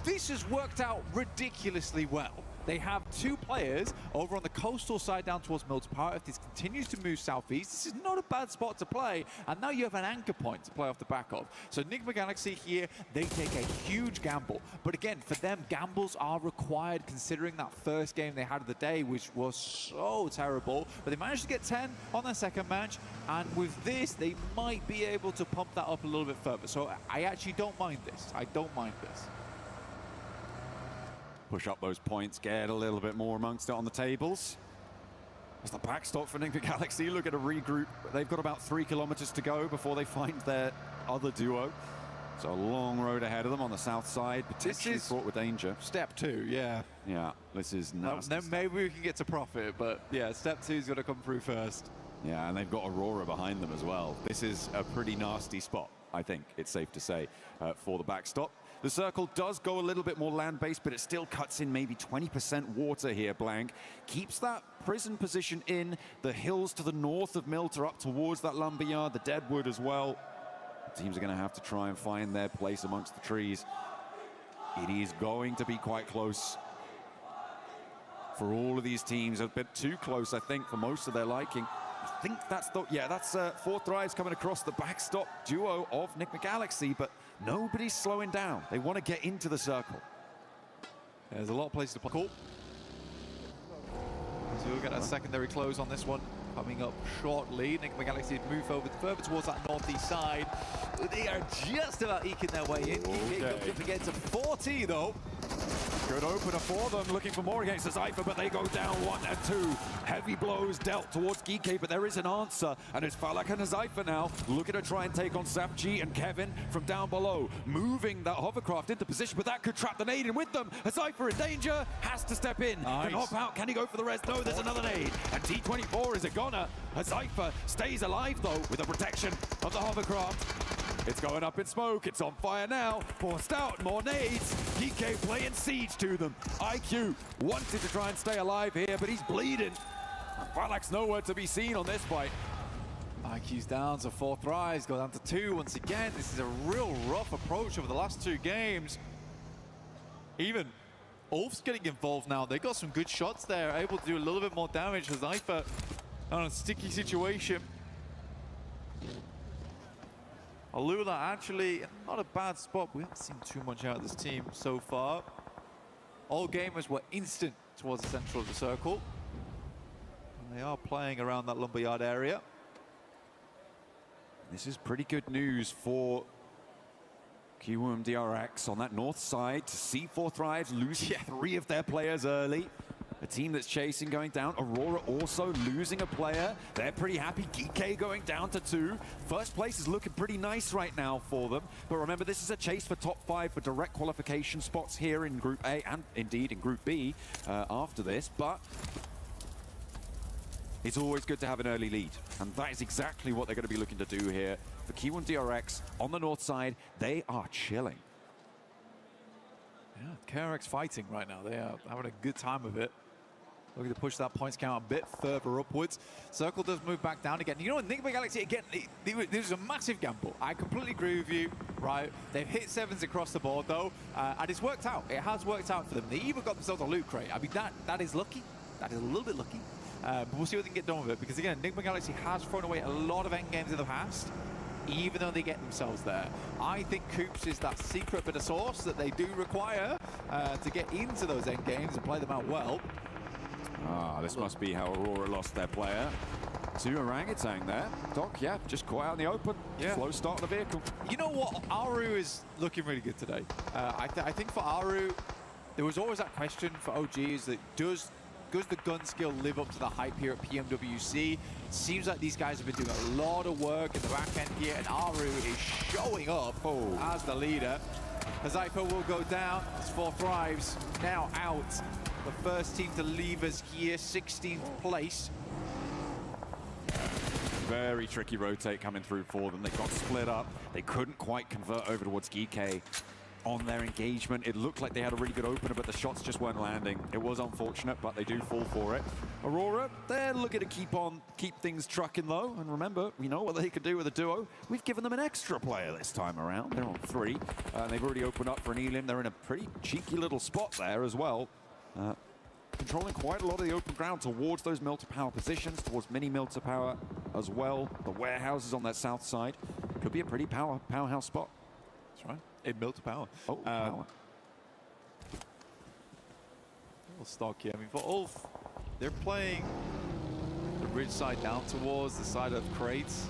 this has worked out ridiculously well. They have 2 players over on the coastal side down towards Mills Power. If this continues to move southeast, this is not a bad spot to play. And now you have an anchor point to play off the back of. So Enigma Galaxy here, they take a huge gamble. But again, for them, gambles are required considering that first game they had of the day, which was so terrible. But they managed to get 10 on their second match. And with this, they might be able to pump that up a little bit further. So I actually don't mind this. I don't mind this. Push up those points, get a little bit more amongst it on the tables. As the backstop for Liquid Galaxy, look at a regroup. They've got about 3 kilometers to go before they find their other duo. So a long road ahead of them on the south side, potentially fraught with danger. Step 2, yeah. Yeah, this is nasty. Then maybe we can get to profit, but yeah, step 2's got to come through first. Yeah, and they've got Aurora behind them as well. This is a pretty nasty spot, I think it's safe to say, for the backstop. The circle does go a little bit more land-based, but it still cuts in maybe 20% water here, Blank. Keeps that prison position in. The hills to the north of Milter up towards that lumberyard, the Deadwood as well. Teams are going to have to try and find their place amongst the trees. It is going to be quite close for all of these teams. A bit too close, I think, for most of their liking. I think that's that's Four Thrives coming across the backstop duo of Enigma Galaxy, but nobody's slowing down. They want to get into the circle. There's a lot of places to play. Cool. So we'll get a secondary close on this one coming up shortly. Enigma Galaxy move over further towards that northeast side. They are just about eking their way in. Okay. Comes up against a 40 though. Good opener for them, looking for more against the Cypher, but they go down 1 and 2. Heavy blows dealt towards Geeky, but there is an answer, and it's Falak and Cypher now looking to try and take on Sapchi and Kevin from down below, moving that hovercraft into position, but that could trap the nade in with them. Cypher in danger, has to step in. Nice. Can hop out, can he go for the rest? No, there's another nade, and T24 is a goner. Cypher stays alive though with the protection of the hovercraft. It's going up in smoke, it's on fire now. Forced out, more nades. DK playing siege to them. IQ wanted to try and stay alive here, but he's bleeding. Falak's nowhere to be seen on this fight. IQ's down, so Four Thrives go down to 2 once again. This is a real rough approach over the last 2 games. Even Ulf's getting involved now. They got some good shots there, able to do a little bit more damage. Cypher on a sticky situation. Alula actually not a bad spot. We haven't seen too much out of this team so far. All gamers were instant towards the central of the circle. And they are playing around that lumberyard area. This is pretty good news for QM DRX on that north side. To see Four Thrives losing 3 of their players early. A team that's chasing going down. Aurora also losing a player. They're pretty happy. Geek going down to 2. First place is looking pretty nice right now for them. But remember, this is a chase for top 5 for direct qualification spots here in Group A and indeed in Group B after this. But it's always good to have an early lead. And that is exactly what they're going to be looking to do here. For Q1 DRX on the north side, they are chilling. Yeah, KRX fighting right now. They are having a good time of it. Looking to push that points count a bit further upwards. Circle does move back down again. You know, Enigma Galaxy, again, this is a massive gamble. I completely agree with you, right? They've hit 7s across the board, though, and it's worked out. It has worked out for them. They even got themselves a loot crate. I mean, that is lucky. That is a little bit lucky. But we'll see what they can get done with it, because, again, Enigma Galaxy has thrown away a lot of endgames in the past, even though they get themselves there. I think Coops is that secret bit of sauce that they do require to get into those endgames and play them out well. Ah, this must be how Aurora lost their player. To Orangutan there. Doc, yeah, just caught out in the open. Yeah. Slow start of the vehicle. You know what? Aru is looking really good today. I think for Aru, there was always that question for OG is that does the gun skill live up to the hype here at PMWC? Seems like these guys have been doing a lot of work in the back end here, and Aru is showing up as the leader. Cypher will go down. It's Four Thrives now out. The first team to leave us here, 16th place. Very tricky rotate coming through for them. They got split up. They couldn't quite convert over towards Geek on their engagement. It looked like they had a really good opener, but the shots just weren't landing. It was unfortunate, but they do fall for it. Aurora, they're looking to keep things trucking though. And remember, we know what they can do with a duo. We've given them an extra player this time around. They're on 3. They've already opened up for an Elim. They're in a pretty cheeky little spot there as well. Controlling quite a lot of the open ground towards those mill to power positions, towards mini mill to power as well. The warehouses on that south side could be a pretty powerhouse spot. That's right. In mill to power. Oh, power. Little stock here. I mean, for Ulf, they're playing the ridge side down towards the side of crates.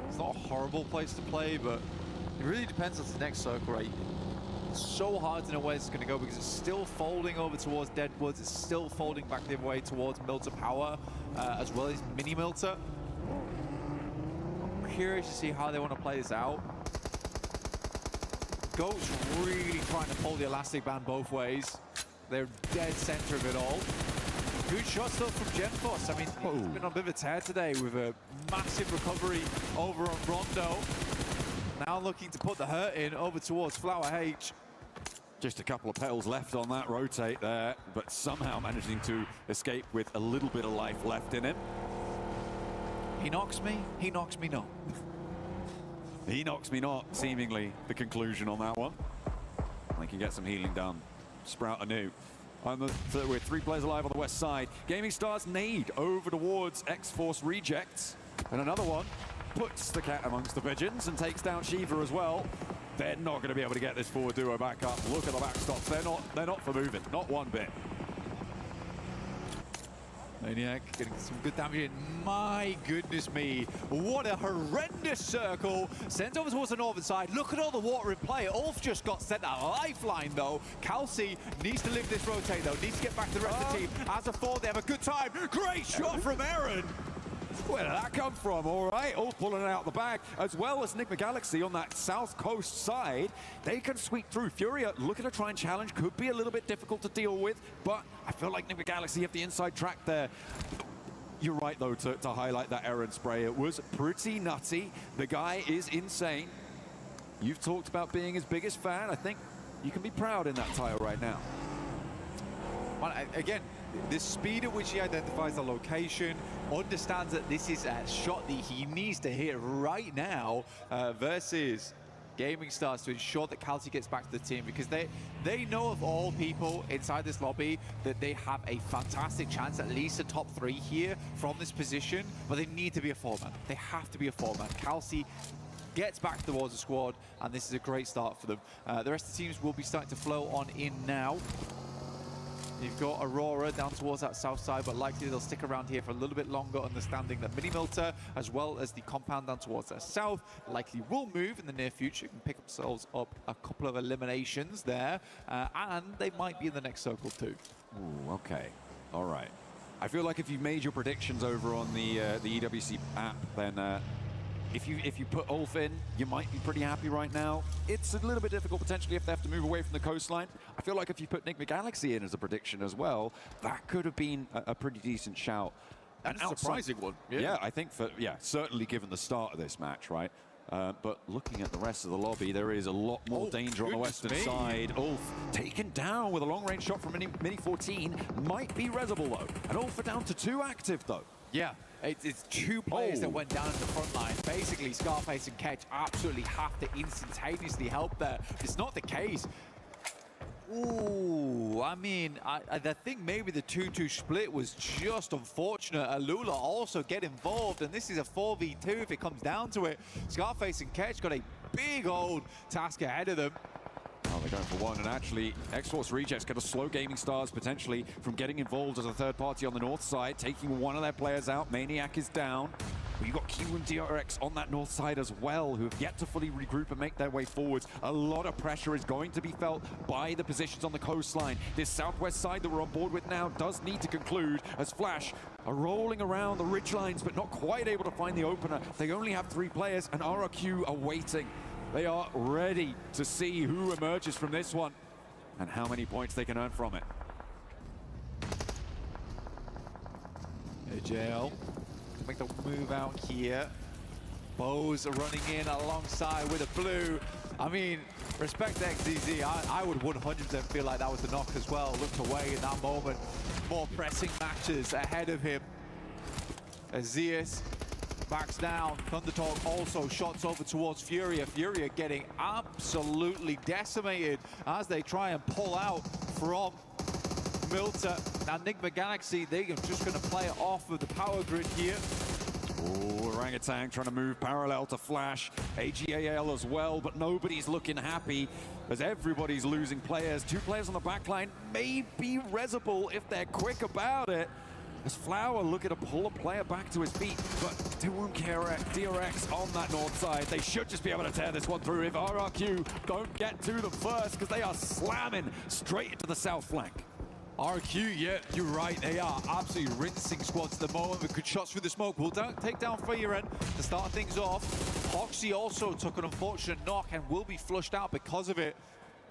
It's not a horrible place to play, but it really depends on the next circle, right? It's so hard to know where it's going to go because it's still folding over towards Deadwoods. It's still folding back the other way towards Mill to Power, as well as Mini Milter. I'm curious to see how they want to play this out. Goat's really trying to pull the elastic band both ways. They're dead center of it all. Good shots though from Genforce. I mean, he's been on a bit of a tear today with a massive recovery over on Rondo. Now looking to put the hurt in over towards Flower H. Just a couple of petals left on that rotate there, but somehow managing to escape with a little bit of life left in him. He knocks me not. He knocks me not, seemingly the conclusion on that one. They can get some healing done. Sprout anew. with 3 players alive on the west side. Gaming Stars nade over towards X-Force Rejects. And another one puts the cat amongst the pigeons and takes down Shiva as well. They're not going to be able to get this forward duo back up. Look at the backstops. They're not for moving. Not one bit. Maniac getting some good damage in. My goodness me. What a horrendous circle. Sends over towards the northern side. Look at all the water in play. Ulf just got sent a lifeline, though. Kelsey needs to live this rotate, though. Needs to get back to the rest of the team. As a four, they have a good time. Great shot from Aaron. Where did that come from? All right, all pulling it out the bag, as well as Enigma Galaxy on that south coast side. They can sweep through. Furia looking to try and challenge. Could be a little bit difficult to deal with, but I feel like Enigma Galaxy have the inside track there. You're right, though, to highlight that Aaron spray. It was pretty nutty. The guy is insane. You've talked about being his biggest fan. I think you can be proud in that title right now. Well, again, the speed at which he identifies the location, understands that this is a shot that he needs to hit right now versus Gaming Stars to ensure that Kelsey gets back to the team, because they know of all people inside this lobby that they have a fantastic chance, at least a top 3 here from this position, but they need to be a 4-man. They have to be a 4-man. Kelsey gets back towards the squad, and this is a great start for them. The rest of the teams will be starting to flow on in now. You've got Aurora down towards that south side, but likely they'll stick around here for a little bit longer, understanding that Minimilter, as well as the compound down towards the south, likely will move in the near future, can pick themselves up a couple of eliminations there, and they might be in the next circle too. Ooh, okay. All right. I feel like if you've made your predictions over on the EWC app, then if you put Ulf in, you might be pretty happy right now. It's a little bit difficult potentially if they have to move away from the coastline. I feel like if you put Enigma Galaxy in as a prediction as well, that could have been a pretty decent shout. And a surprising one. Yeah, I think certainly given the start of this match, right? But looking at the rest of the lobby, there is a lot more danger on the western side. Ulf taken down with a long-range shot from Mini 14. Might be Reservoir, though. And Ulf are down to 2 active, though. Yeah, it's 2 players that went down in the front line. Basically, Scarface and Ketch absolutely have to instantaneously help there. It's not the case. Ooh, I mean, I think maybe the 2-2 split was just unfortunate. Alula also get involved, and this is a 4v2 if it comes down to it. Scarface and Ketch got a big old task ahead of them. Oh, they're going for one, and actually, X-Force Rejects going to slow Gaming Stars potentially from getting involved as a third party on the north side, taking one of their players out. Maniac is down. But you've got Q and DRX on that north side as well, who have yet to fully regroup and make their way forwards. A lot of pressure is going to be felt by the positions on the coastline. This southwest side that we're on board with now does need to conclude, as Flash are rolling around the ridgelines, but not quite able to find the opener. They only have 3 players, and RRQ are waiting. They are ready to see who emerges from this one and how many points they can earn from it. AJL to make the move out here. Bows are running in alongside with a blue. I mean, respect XZZ. I would 100% feel like that was the knock as well. Looked away in that moment. More pressing matches ahead of him. Azias backs down. Thundertalk also shots over towards Furia. Furia getting absolutely decimated as they try and pull out from Milter. Now Enigma Galaxy, they are just going to play it off of the power grid here. Oh, Orangutan trying to move parallel to Flash. AGAL as well, but nobody's looking happy as everybody's losing players. 2 players on the back line, maybe Reservoir if they're quick about it. As Flower looking to pull a player back to his feet, but they won't care. DRX on that north side. They should just be able to tear this one through if RRQ don't get to them first, because they are slamming straight into the south flank. RQ, yeah, you're right. They are absolutely rinsing squads at the moment with good shots through the smoke. We'll take down Feiren to start things off. Hoxie also took an unfortunate knock and will be flushed out because of it.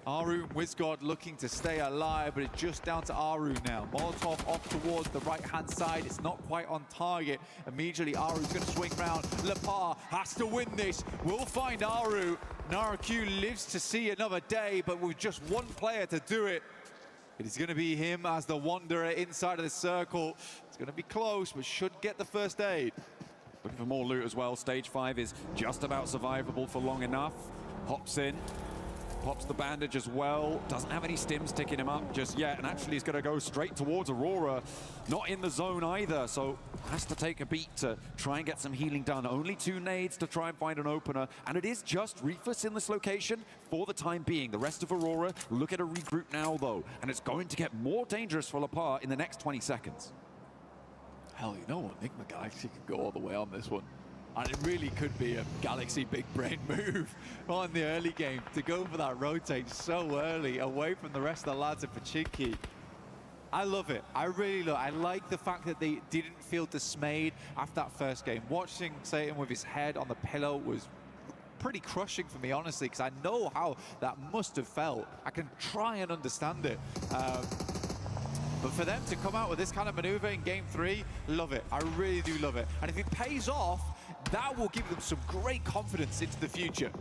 Aru and Wizgod looking to stay alive, but it's just down to Aru now. Molotov off towards the right-hand side. It's not quite on target. Immediately, Aru's going to swing round. Lepar has to win this. We'll find Aru. NaraQ lives to see another day, but with just 1 player to do it. It is going to be him as the Wanderer inside of the circle. It's going to be close, but should get the first aid. Looking for more loot as well. Stage 5 is just about survivable for long enough. Hops in. pops the bandage as well. Doesn't have any stims ticking him up just yet, and actually he's going to go straight towards Aurora. Not in the zone either, so has to take a beat to try and get some healing done. Only 2 nades to try and find an opener, and it is just Rufus in this location for the time being. The rest of Aurora look at a regroup now, though, and it's going to get more dangerous for Lepar in the next 20 seconds. Hell, you know what? Enigma Galaxy could go all the way on this one. And it really could be a Galaxy big brain move on the early game to go for that rotate so early away from the rest of the lads at Pachinki. I love it. I really love it. I like the fact that they didn't feel dismayed after that first game. Watching Satan with his head on the pillow was pretty crushing for me, honestly, because I know how that must have felt. I can try and understand it. But for them to come out with this kind of maneuver in game 3, love it. I really do love it. And if it pays off, that will give them some great confidence into the future.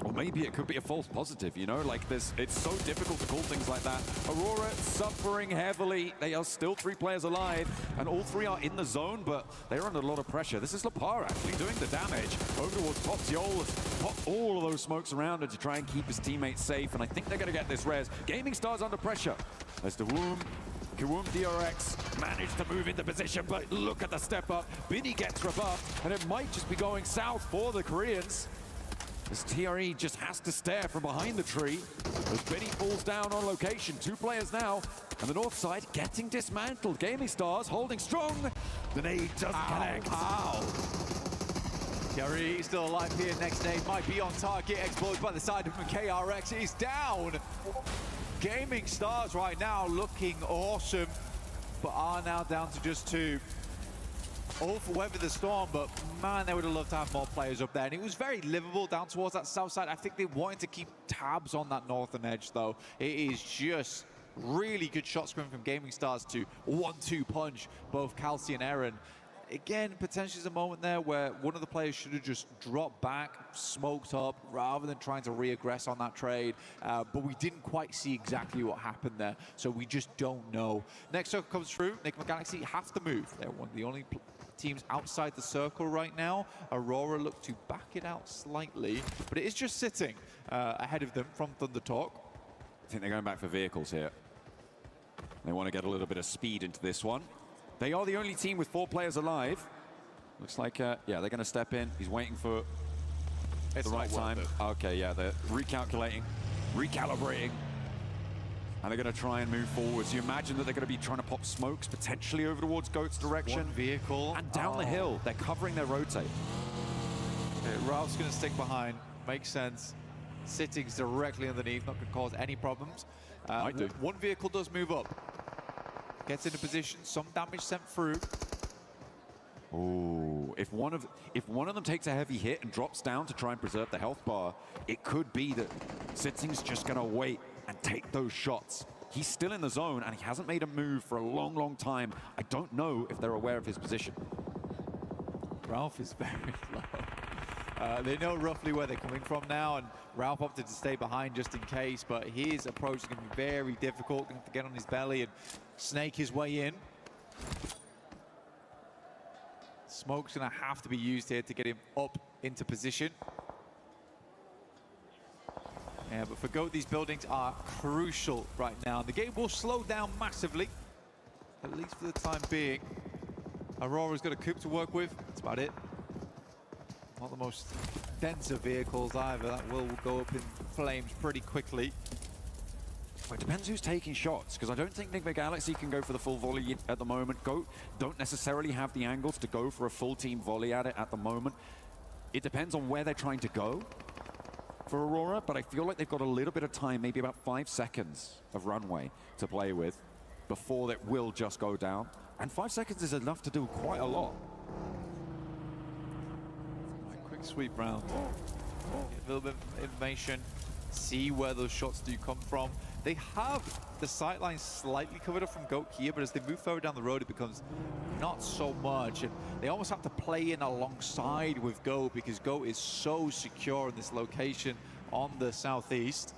Or maybe it could be a false positive, you know, like this. It's so difficult to call things like that. Aurora suffering heavily. They are still 3 players alive, and all 3 are in the zone, but they're under a lot of pressure. This is Lepar actually doing the damage over towards Popsiol. Pop all of those smokes around him to try and keep his teammates safe, and I think they're going to get this res. Gaming Stars under pressure. As the Kawum DRX managed to move into position, but look at the step up. Binny gets rebuffed, and it might just be going south for the Koreans. As TRE just has to stare from behind the tree as Benny falls down on location. 2 players now, and the north side getting dismantled. Gaming Stars holding strong. The nade doesn't connect. TRE still alive here. Next nade might be on target. Explodes by the side of him. KRX is down. Gaming Stars right now looking awesome, but are now down to just 2. All for weather the storm, but man, they would have loved to have more players up there. And it was very livable down towards that south side. I think they wanted to keep tabs on that northern edge, though. It is just really good shot screen from Gaming Stars to 1-2 punch both Kelsey and Aaron. Again, potentially is a moment there where one of the players should have just dropped back, smoked up, rather than trying to re-aggress on that trade. But we didn't quite see exactly what happened there, so we just don't know. Next circle comes through. Enigma Galaxy have to move. They're one of the only teams outside the circle right now. Aurora look to back it out slightly, but it is just sitting ahead of them from Thunder Talk. I think they're going back for vehicles here. They want to get a little bit of speed into this one. They are the only team with 4 players alive. Looks like, yeah, they're going to step in. He's waiting for the right time. Okay, yeah, they're recalculating, recalibrating. And they're going to try and move forward. So you imagine that they're going to be trying to pop smokes potentially over towards Goat's direction. 1 vehicle. And down the hill. They're covering their rotate. Okay, Ralph's going to stick behind. Makes sense. Sitting's directly underneath. Not going to cause any problems. Might do. 1 vehicle does move up. Gets into position. Some damage sent through. Oh, if one of them takes a heavy hit and drops down to try and preserve the health bar, it could be that Sitting's just going to wait and take those shots. He's still in the zone, and he hasn't made a move for a long, long time. I don't know if they're aware of his position. Ralph is very low. They know roughly where they're coming from now, and Ralph opted to stay behind just in case, but his approach is going to be very difficult. Going to have to get on his belly and snake his way in. Smoke's going to have to be used here to get him up into position. Yeah, but for Goat, these buildings are crucial right now. The game will slow down massively, at least for the time being. Aurora's got a coupe to work with. That's about it. Not the most denser vehicles either. That will go up in flames pretty quickly. Well, it depends who's taking shots, because I don't think Enigma Galaxy can go for the full volley at the moment. Goat don't necessarily have the angles to go for a full team volley at it at the moment. It depends on where they're trying to go for Aurora, but I feel like they've got a little bit of time, maybe about 5 seconds of runway to play with before it will just go down. And 5 seconds is enough to do quite a lot. Quick sweep round. Get a little bit of information, see where those shots do come from. They have the sightlines slightly covered up from Goat here, but as they move further down the road, it becomes not so much. And they almost have to play in alongside with Goat because Goat is so secure in this location on the southeast.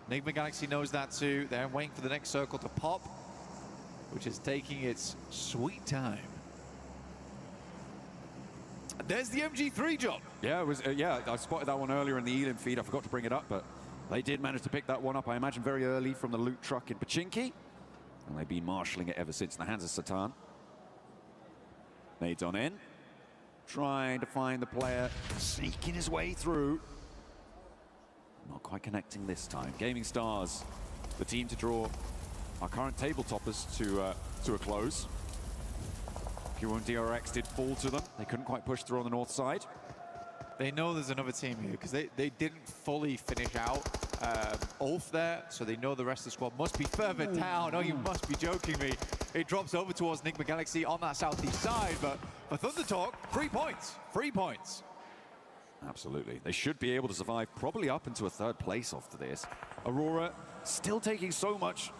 Enigma Galaxy knows that too. They're waiting for the next circle to pop, which is taking its sweet time. There's the MG3 jump. Yeah, it was. Yeah, I spotted that one earlier in the Elim feed. I forgot to bring it up, but they did manage to pick that one up, I imagine, very early from the loot truck in Pachinki. And they've been marshalling it ever since in the hands of Satan. Nades on in. Trying to find the player, sneaking his way through. Not quite connecting this time. Gaming Stars, the team to draw our current table toppers to a close. Pmwc did fall to them. They couldn't quite push through on the north side. They know there's another team here because they didn't fully finish out Ulf there, so they know the rest of the squad must be further down. Oh, you must be joking me. It drops over towards Nigma Galaxy on that southeast side, but for Thunder Talk, 3 points. 3 points. Absolutely. They should be able to survive probably up into a third place after this. Aurora still taking so much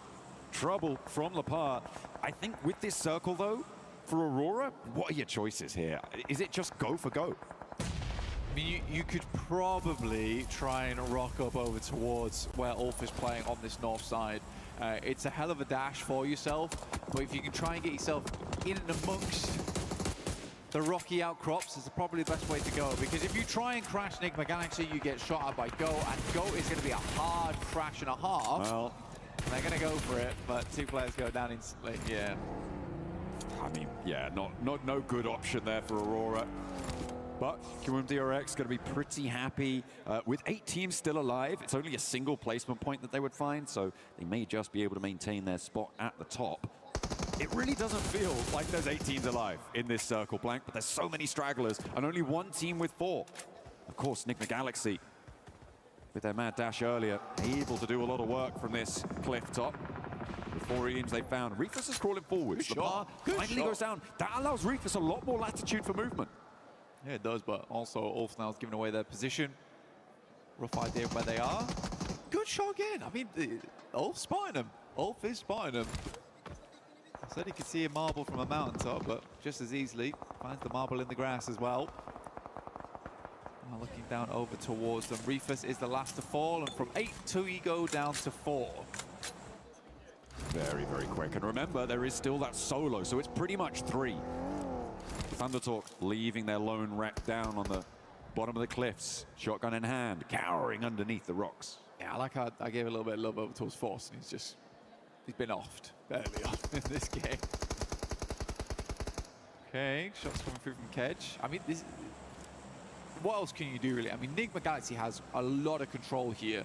trouble from Lepar. I think with this circle, though, for Aurora, what are your choices here? Is it just go for go? I mean, you could probably try and rock up over towards where Ulf is playing on this north side. It's a hell of a dash for yourself, but if you can try and get yourself in and amongst the rocky outcrops, is probably the best way to go. Because if you try and crash Nigma Galaxy, you get shot at by Go, and Go is going to be a hard crash and a half. Well, and they're going to go for it, but 2 players go down instantly. Yeah. I mean, yeah, no good option there for Aurora. But Pmwc going to be pretty happy with 8 teams still alive. It's only a single placement point that they would find, so they may just be able to maintain their spot at the top. It really doesn't feel like there's 8 teams alive in this circle, Blank, but there's so many stragglers and only 1 team with 4. Of course, Nigma Galaxy, with their mad dash earlier, able to do a lot of work from this cliff top. The 4 Elims they found. Reefus is crawling forwards. The bar finally goes down. That allows Reefus a lot more latitude for movement. Yeah, it does, but also Ulf now is giving away their position. Rough idea of where they are. Good shot again. I mean, Ulf's spotting him. Ulf is spotting him. I said he could see a marble from a mountaintop, but just as easily finds the marble in the grass as well. Now looking down over towards them. Reefus is the last to fall, and from 8 to Ego down to 4. Very, very quick. And remember, there is still that solo, so it's pretty much 3. Thunder Talk leaving their lone wreck down on the bottom of the cliffs. Shotgun in hand, cowering underneath the rocks. Yeah, I like how I gave a little bit of love over towards Force, and he's been offed, barely off in this game. Okay, shots coming through from Kedge. I mean, what else can you do, really? I mean, Nigma Galaxy has a lot of control here.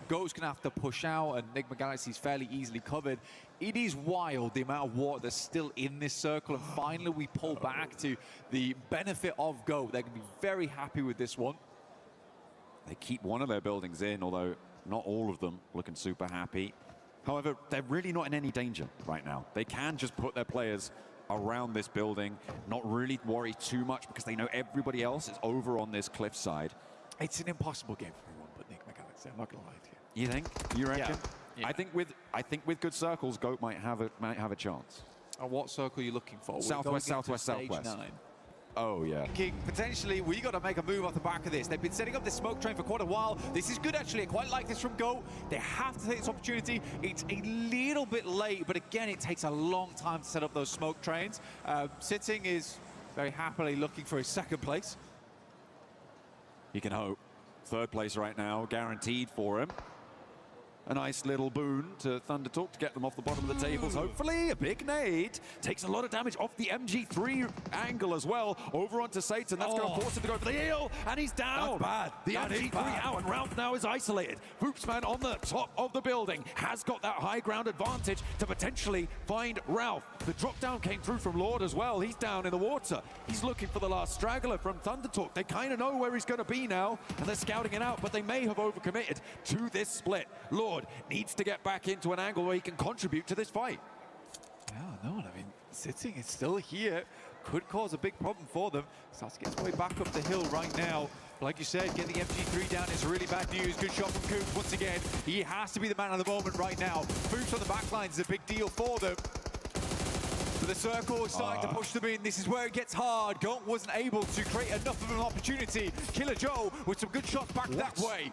Go's gonna have to push out, and Nigma Galaxy's fairly easily covered. It is wild the amount of water that's still in this circle, and finally we pull back to the benefit of Go. They're gonna be very happy with this one. They keep one of their buildings in, although not all of them looking super happy. However, they're really not in any danger right now. They can just put their players around this building, not really worry too much because they know everybody else is over on this cliffside. It's an impossible game for everyone but Nigma Galaxy, I'm not gonna lie to you. You think? You reckon? Yeah. I think with good circles, Goat might have a chance. And what circle are you looking for? Southwest, southwest, stage southwest. 9. Oh, yeah. Potentially, we got to make a move off the back of this. They've been setting up this smoke train for quite a while. This is good, actually. I quite like this from Go. They have to take this opportunity. It's a little bit late, but again, it takes a long time to set up those smoke trains. Sitting is very happily looking for his 2nd place. He can hope. 3rd place right now, guaranteed for him. A nice little boon to Thunder Talk to get them off the bottom of the tables. Hopefully, a big nade. Takes a lot of damage off the MG3 angle as well. Over onto Satan. That's going to force him to go for the heal. And he's down. That's bad. The That is MG3 bad. out, and Ralph now is isolated. Hoopsman on the top of the building has got that high ground advantage to potentially find Ralph. The drop down came through from Lord as well. He's down in the water. He's looking for the last straggler from Thunder Talk. They kind of know where he's going to be now, and they're scouting it out, but they may have overcommitted to this split. Lord needs to get back into an angle where he can contribute to this fight. Yeah, no, I mean, Sitting is still here. Could cause a big problem for them. Starts to get his way back up the hill right now. Like you said, getting the MG3 down is really bad news. Good shot from Coops once again. He has to be the man of the moment right now. Boots on the back line is a big deal for them. But the circle is starting to push them in. This is where it gets hard. Gaunt wasn't able to create enough of an opportunity. Killer Joe with some good shots back that way.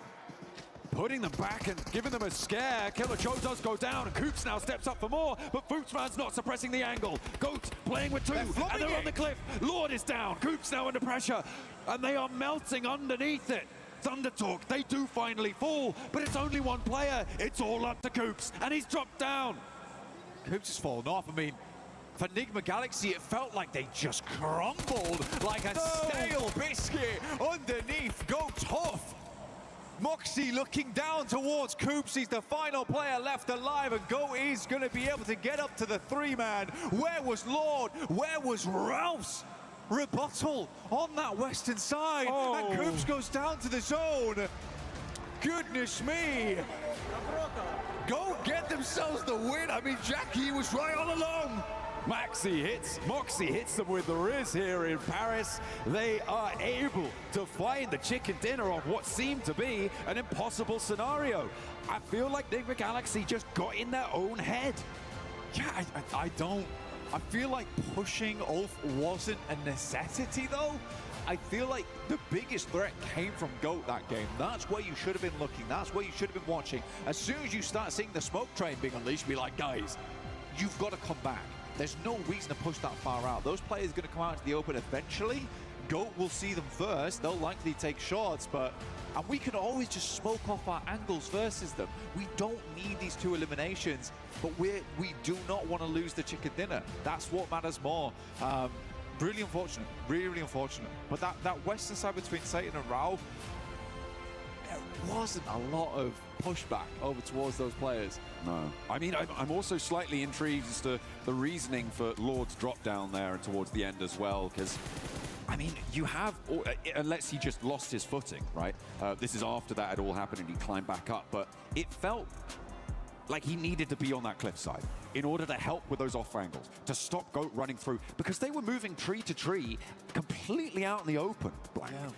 putting them back and giving them a scare. Killer Joe does go down, and Coops now steps up for more, but Fuchsman's not suppressing the angle. Goat playing with two, and they're on the cliff. Lord is down. Coops now under pressure, and they are melting underneath it. Thunder Talk, they do finally fall, but it's only one player. It's all up to Coops, and he's dropped down. Coops has fallen off. I mean, for Enigma Galaxy, it felt like they just crumbled like a stale biscuit underneath. Go tough. Moxie looking down towards Coops. He's the final player left alive, and Go is going to be able to get up to the 3-man. Where was Lord? Where was Ralph's rebuttal on that western side? And Coops goes down to the zone. Goodness me. Go get themselves the win. I mean, Jackie was right all along. Moxie hits them with the Riz here in Paris. They are able to find the chicken dinner on what seemed to be an impossible scenario. I feel like Enigma Galaxy just got in their own head. Yeah, I feel like pushing Ulf wasn't a necessity, though. I feel like the biggest threat came from GOAT that game. That's where you should have been looking. That's where you should have been watching. As soon as you start seeing the smoke train being unleashed, be like, guys, you've got to come back. There's no reason to push that far out. Those players are going to come out into the open eventually. GOAT will see them first. They'll likely take shots, and we can always just smoke off our angles versus them. We don't need these 2 eliminations, but we do not want to lose the chicken dinner. That's what matters more. Really unfortunate, really unfortunate. But that western side between Satan and Rao, there wasn't a lot of pushback over towards those players. No. I mean, I'm also slightly intrigued as to the reasoning for Lord's drop down there and towards the end as well, because, I mean, you have, unless he just lost his footing, right? This is after that had all happened and he climbed back up, but it felt like he needed to be on that cliffside in order to help with those off angles, to stop GOAT running through, because they were moving tree to tree completely out in the open.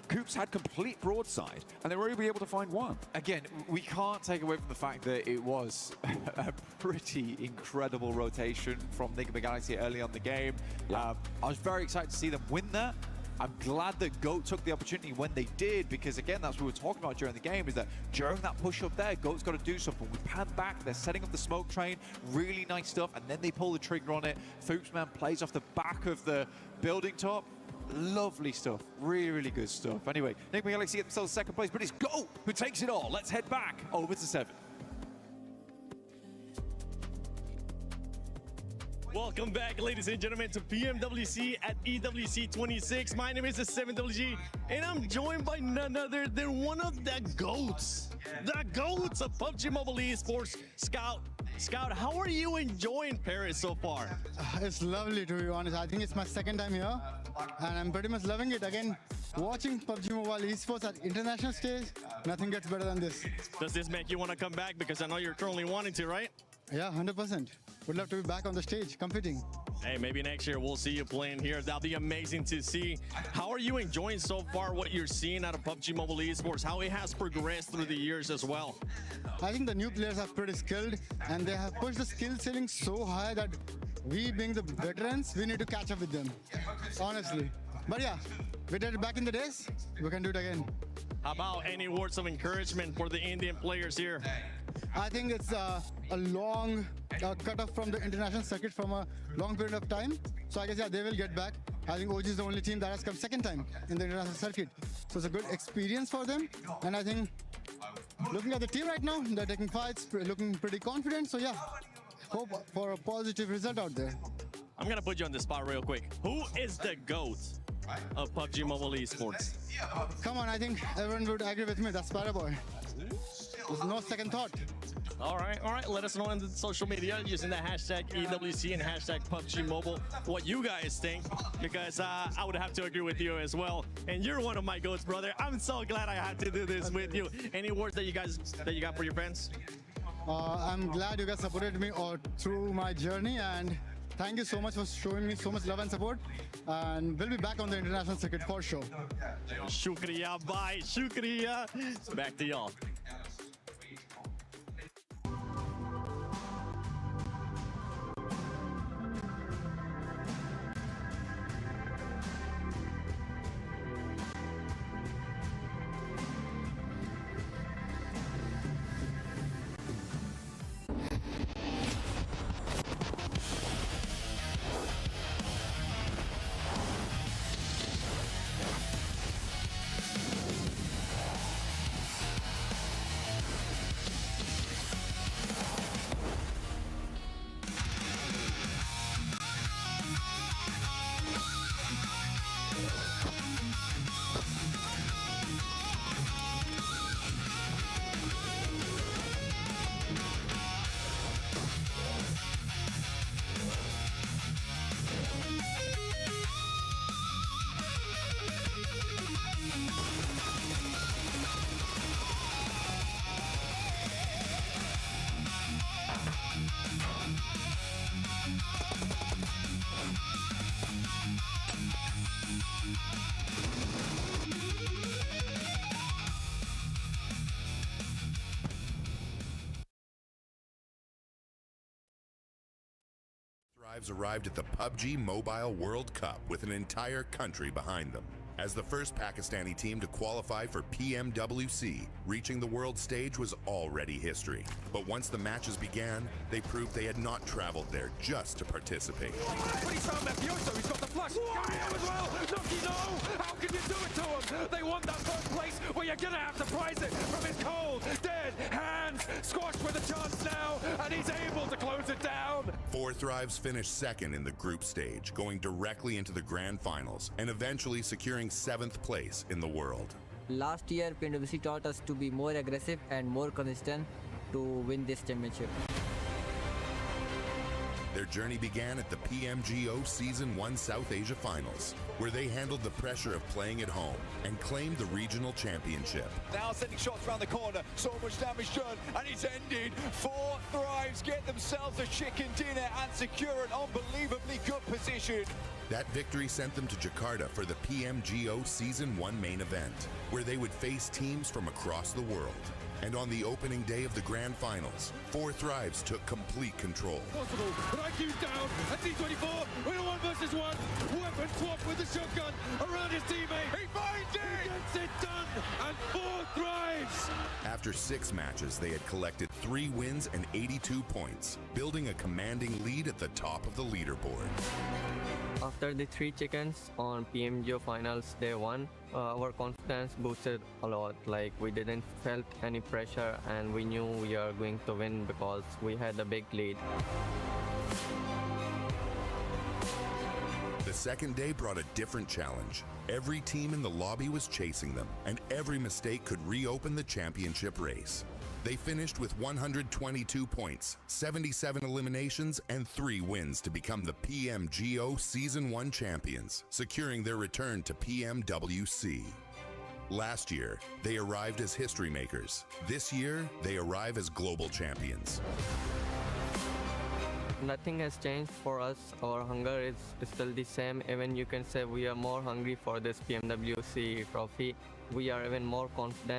Coops had complete broadside, and they were able to find one. Again, we can't take away from the fact that it was a pretty incredible rotation from Enigma Galaxy early on the game. I was very excited to see them win that. I'm glad that GOAT took the opportunity when they did, because again, that's what we were talking about during the game, is that during that push up there, GOAT's got to do something. We pan back, they're setting up the smoke train, really nice stuff, and then they pull the trigger on it. Fuchsman plays off the back of the building top. Lovely stuff, really, really good stuff. Anyway, Enigma Galaxy get themselves second place, but it's GOAT who takes it all. Let's head back over to 7. Welcome back, ladies and gentlemen, to PMWC at EWC 26. My name is the 7WG, and I'm joined by none other than one of the GOATs. The GOATs of PUBG Mobile Esports, Scout. Scout, how are you enjoying Paris so far? It's lovely, to be honest. I think it's my second time here, and I'm pretty much loving it. Again, watching PUBG Mobile Esports at international stage, nothing gets better than this. Does this make you want to come back? Because I know you're currently wanting to, right? Yeah, 100%. Would love to be back on the stage competing. Hey, maybe next year we'll see you playing here. That'll be amazing to see. How are you enjoying so far what you're seeing out of PUBG Mobile Esports? How it has progressed through the years as well? I think the new players are pretty skilled, and they have pushed the skill ceiling so high that we, being the veterans, we need to catch up with them, honestly. But yeah, we did it back in the days, we can do it again. How about any words of encouragement for the Indian players here? I think it's a long cut-off from the international circuit from a long period of time. So I guess, yeah, they will get back. I think OG is the only team that has come second time in the international circuit. So it's a good experience for them. And I think, looking at the team right now, they're taking fights, looking pretty confident. So yeah, hope for a positive result out there. I'm going to put you on the spot real quick. Who is the GOAT of PUBG Mobile Esports? Come on, I think everyone would agree with me. That's Paraboy. There's no second thought. All right. Let us know on the social media using the hashtag EWC and hashtag PUBG Mobile what you guys think, because I would have to agree with you as well. And you're one of my GOATs, brother. I'm so glad I had to do this with you. Any words that you got for your fans? I'm glad you guys supported me all through my journey, and thank you so much for showing me so much love and support. And we'll be back on the international circuit for sure. Shukriya, bye. Shukriya. Back to y'all. Thrives arrived at the PUBG Mobile World Cup with an entire country behind them. As the first Pakistani team to qualify for Pmwc, reaching the world stage was already history. But once the matches began, they proved they had not traveled there just to participate. But he's found Mafioso, he's got the flush. Gario as well. Nucky, no! How can you do it to him? They want that first place where you're gonna have to prize it from his cold, dead hands. Squash with a chance now, and he's able to close it down. Four Thrives finished second in the group stage, going directly into the grand finals and eventually securing 7th place in the world. Last year, Pmwc taught us to be more aggressive and more consistent to win this championship. Their journey began at the PMGO Season 1 South Asia Finals, where they handled the pressure of playing at home and claimed the regional championship. Now sending shots around the corner, so much damage done, and it's ended. Four Thrives get themselves a chicken dinner and secure an unbelievably good position. That victory sent them to Jakarta for the PMGO Season 1 main event, where they would face teams from across the world. And on the opening day of the grand finals, Four Thrives took complete control. Possible, but IQ's down, and T24, we're 1 versus 1. Weapon swap with the shotgun around his teammate. He finds it! He gets it done, and Four Thrives! After 6 matches, they had collected 3 wins and 82 points, building a commanding lead at the top of the leaderboard. After the 3 chickens on PMGO finals day 1, our confidence boosted a lot. Like, we didn't felt any pressure and we knew we are going to win because we had a big lead. The second day brought a different challenge. Every team in the lobby was chasing them, and every mistake could reopen the championship race. They finished with 122 points, 77 eliminations, and 3 wins to become the PMGO Season 1 champions, securing their return to PMWC. Last year, they arrived as history makers. This year, they arrive as global champions. Nothing has changed for us. Our hunger is still the same. Even you can say we are more hungry for this PMWC trophy. We are even more confident.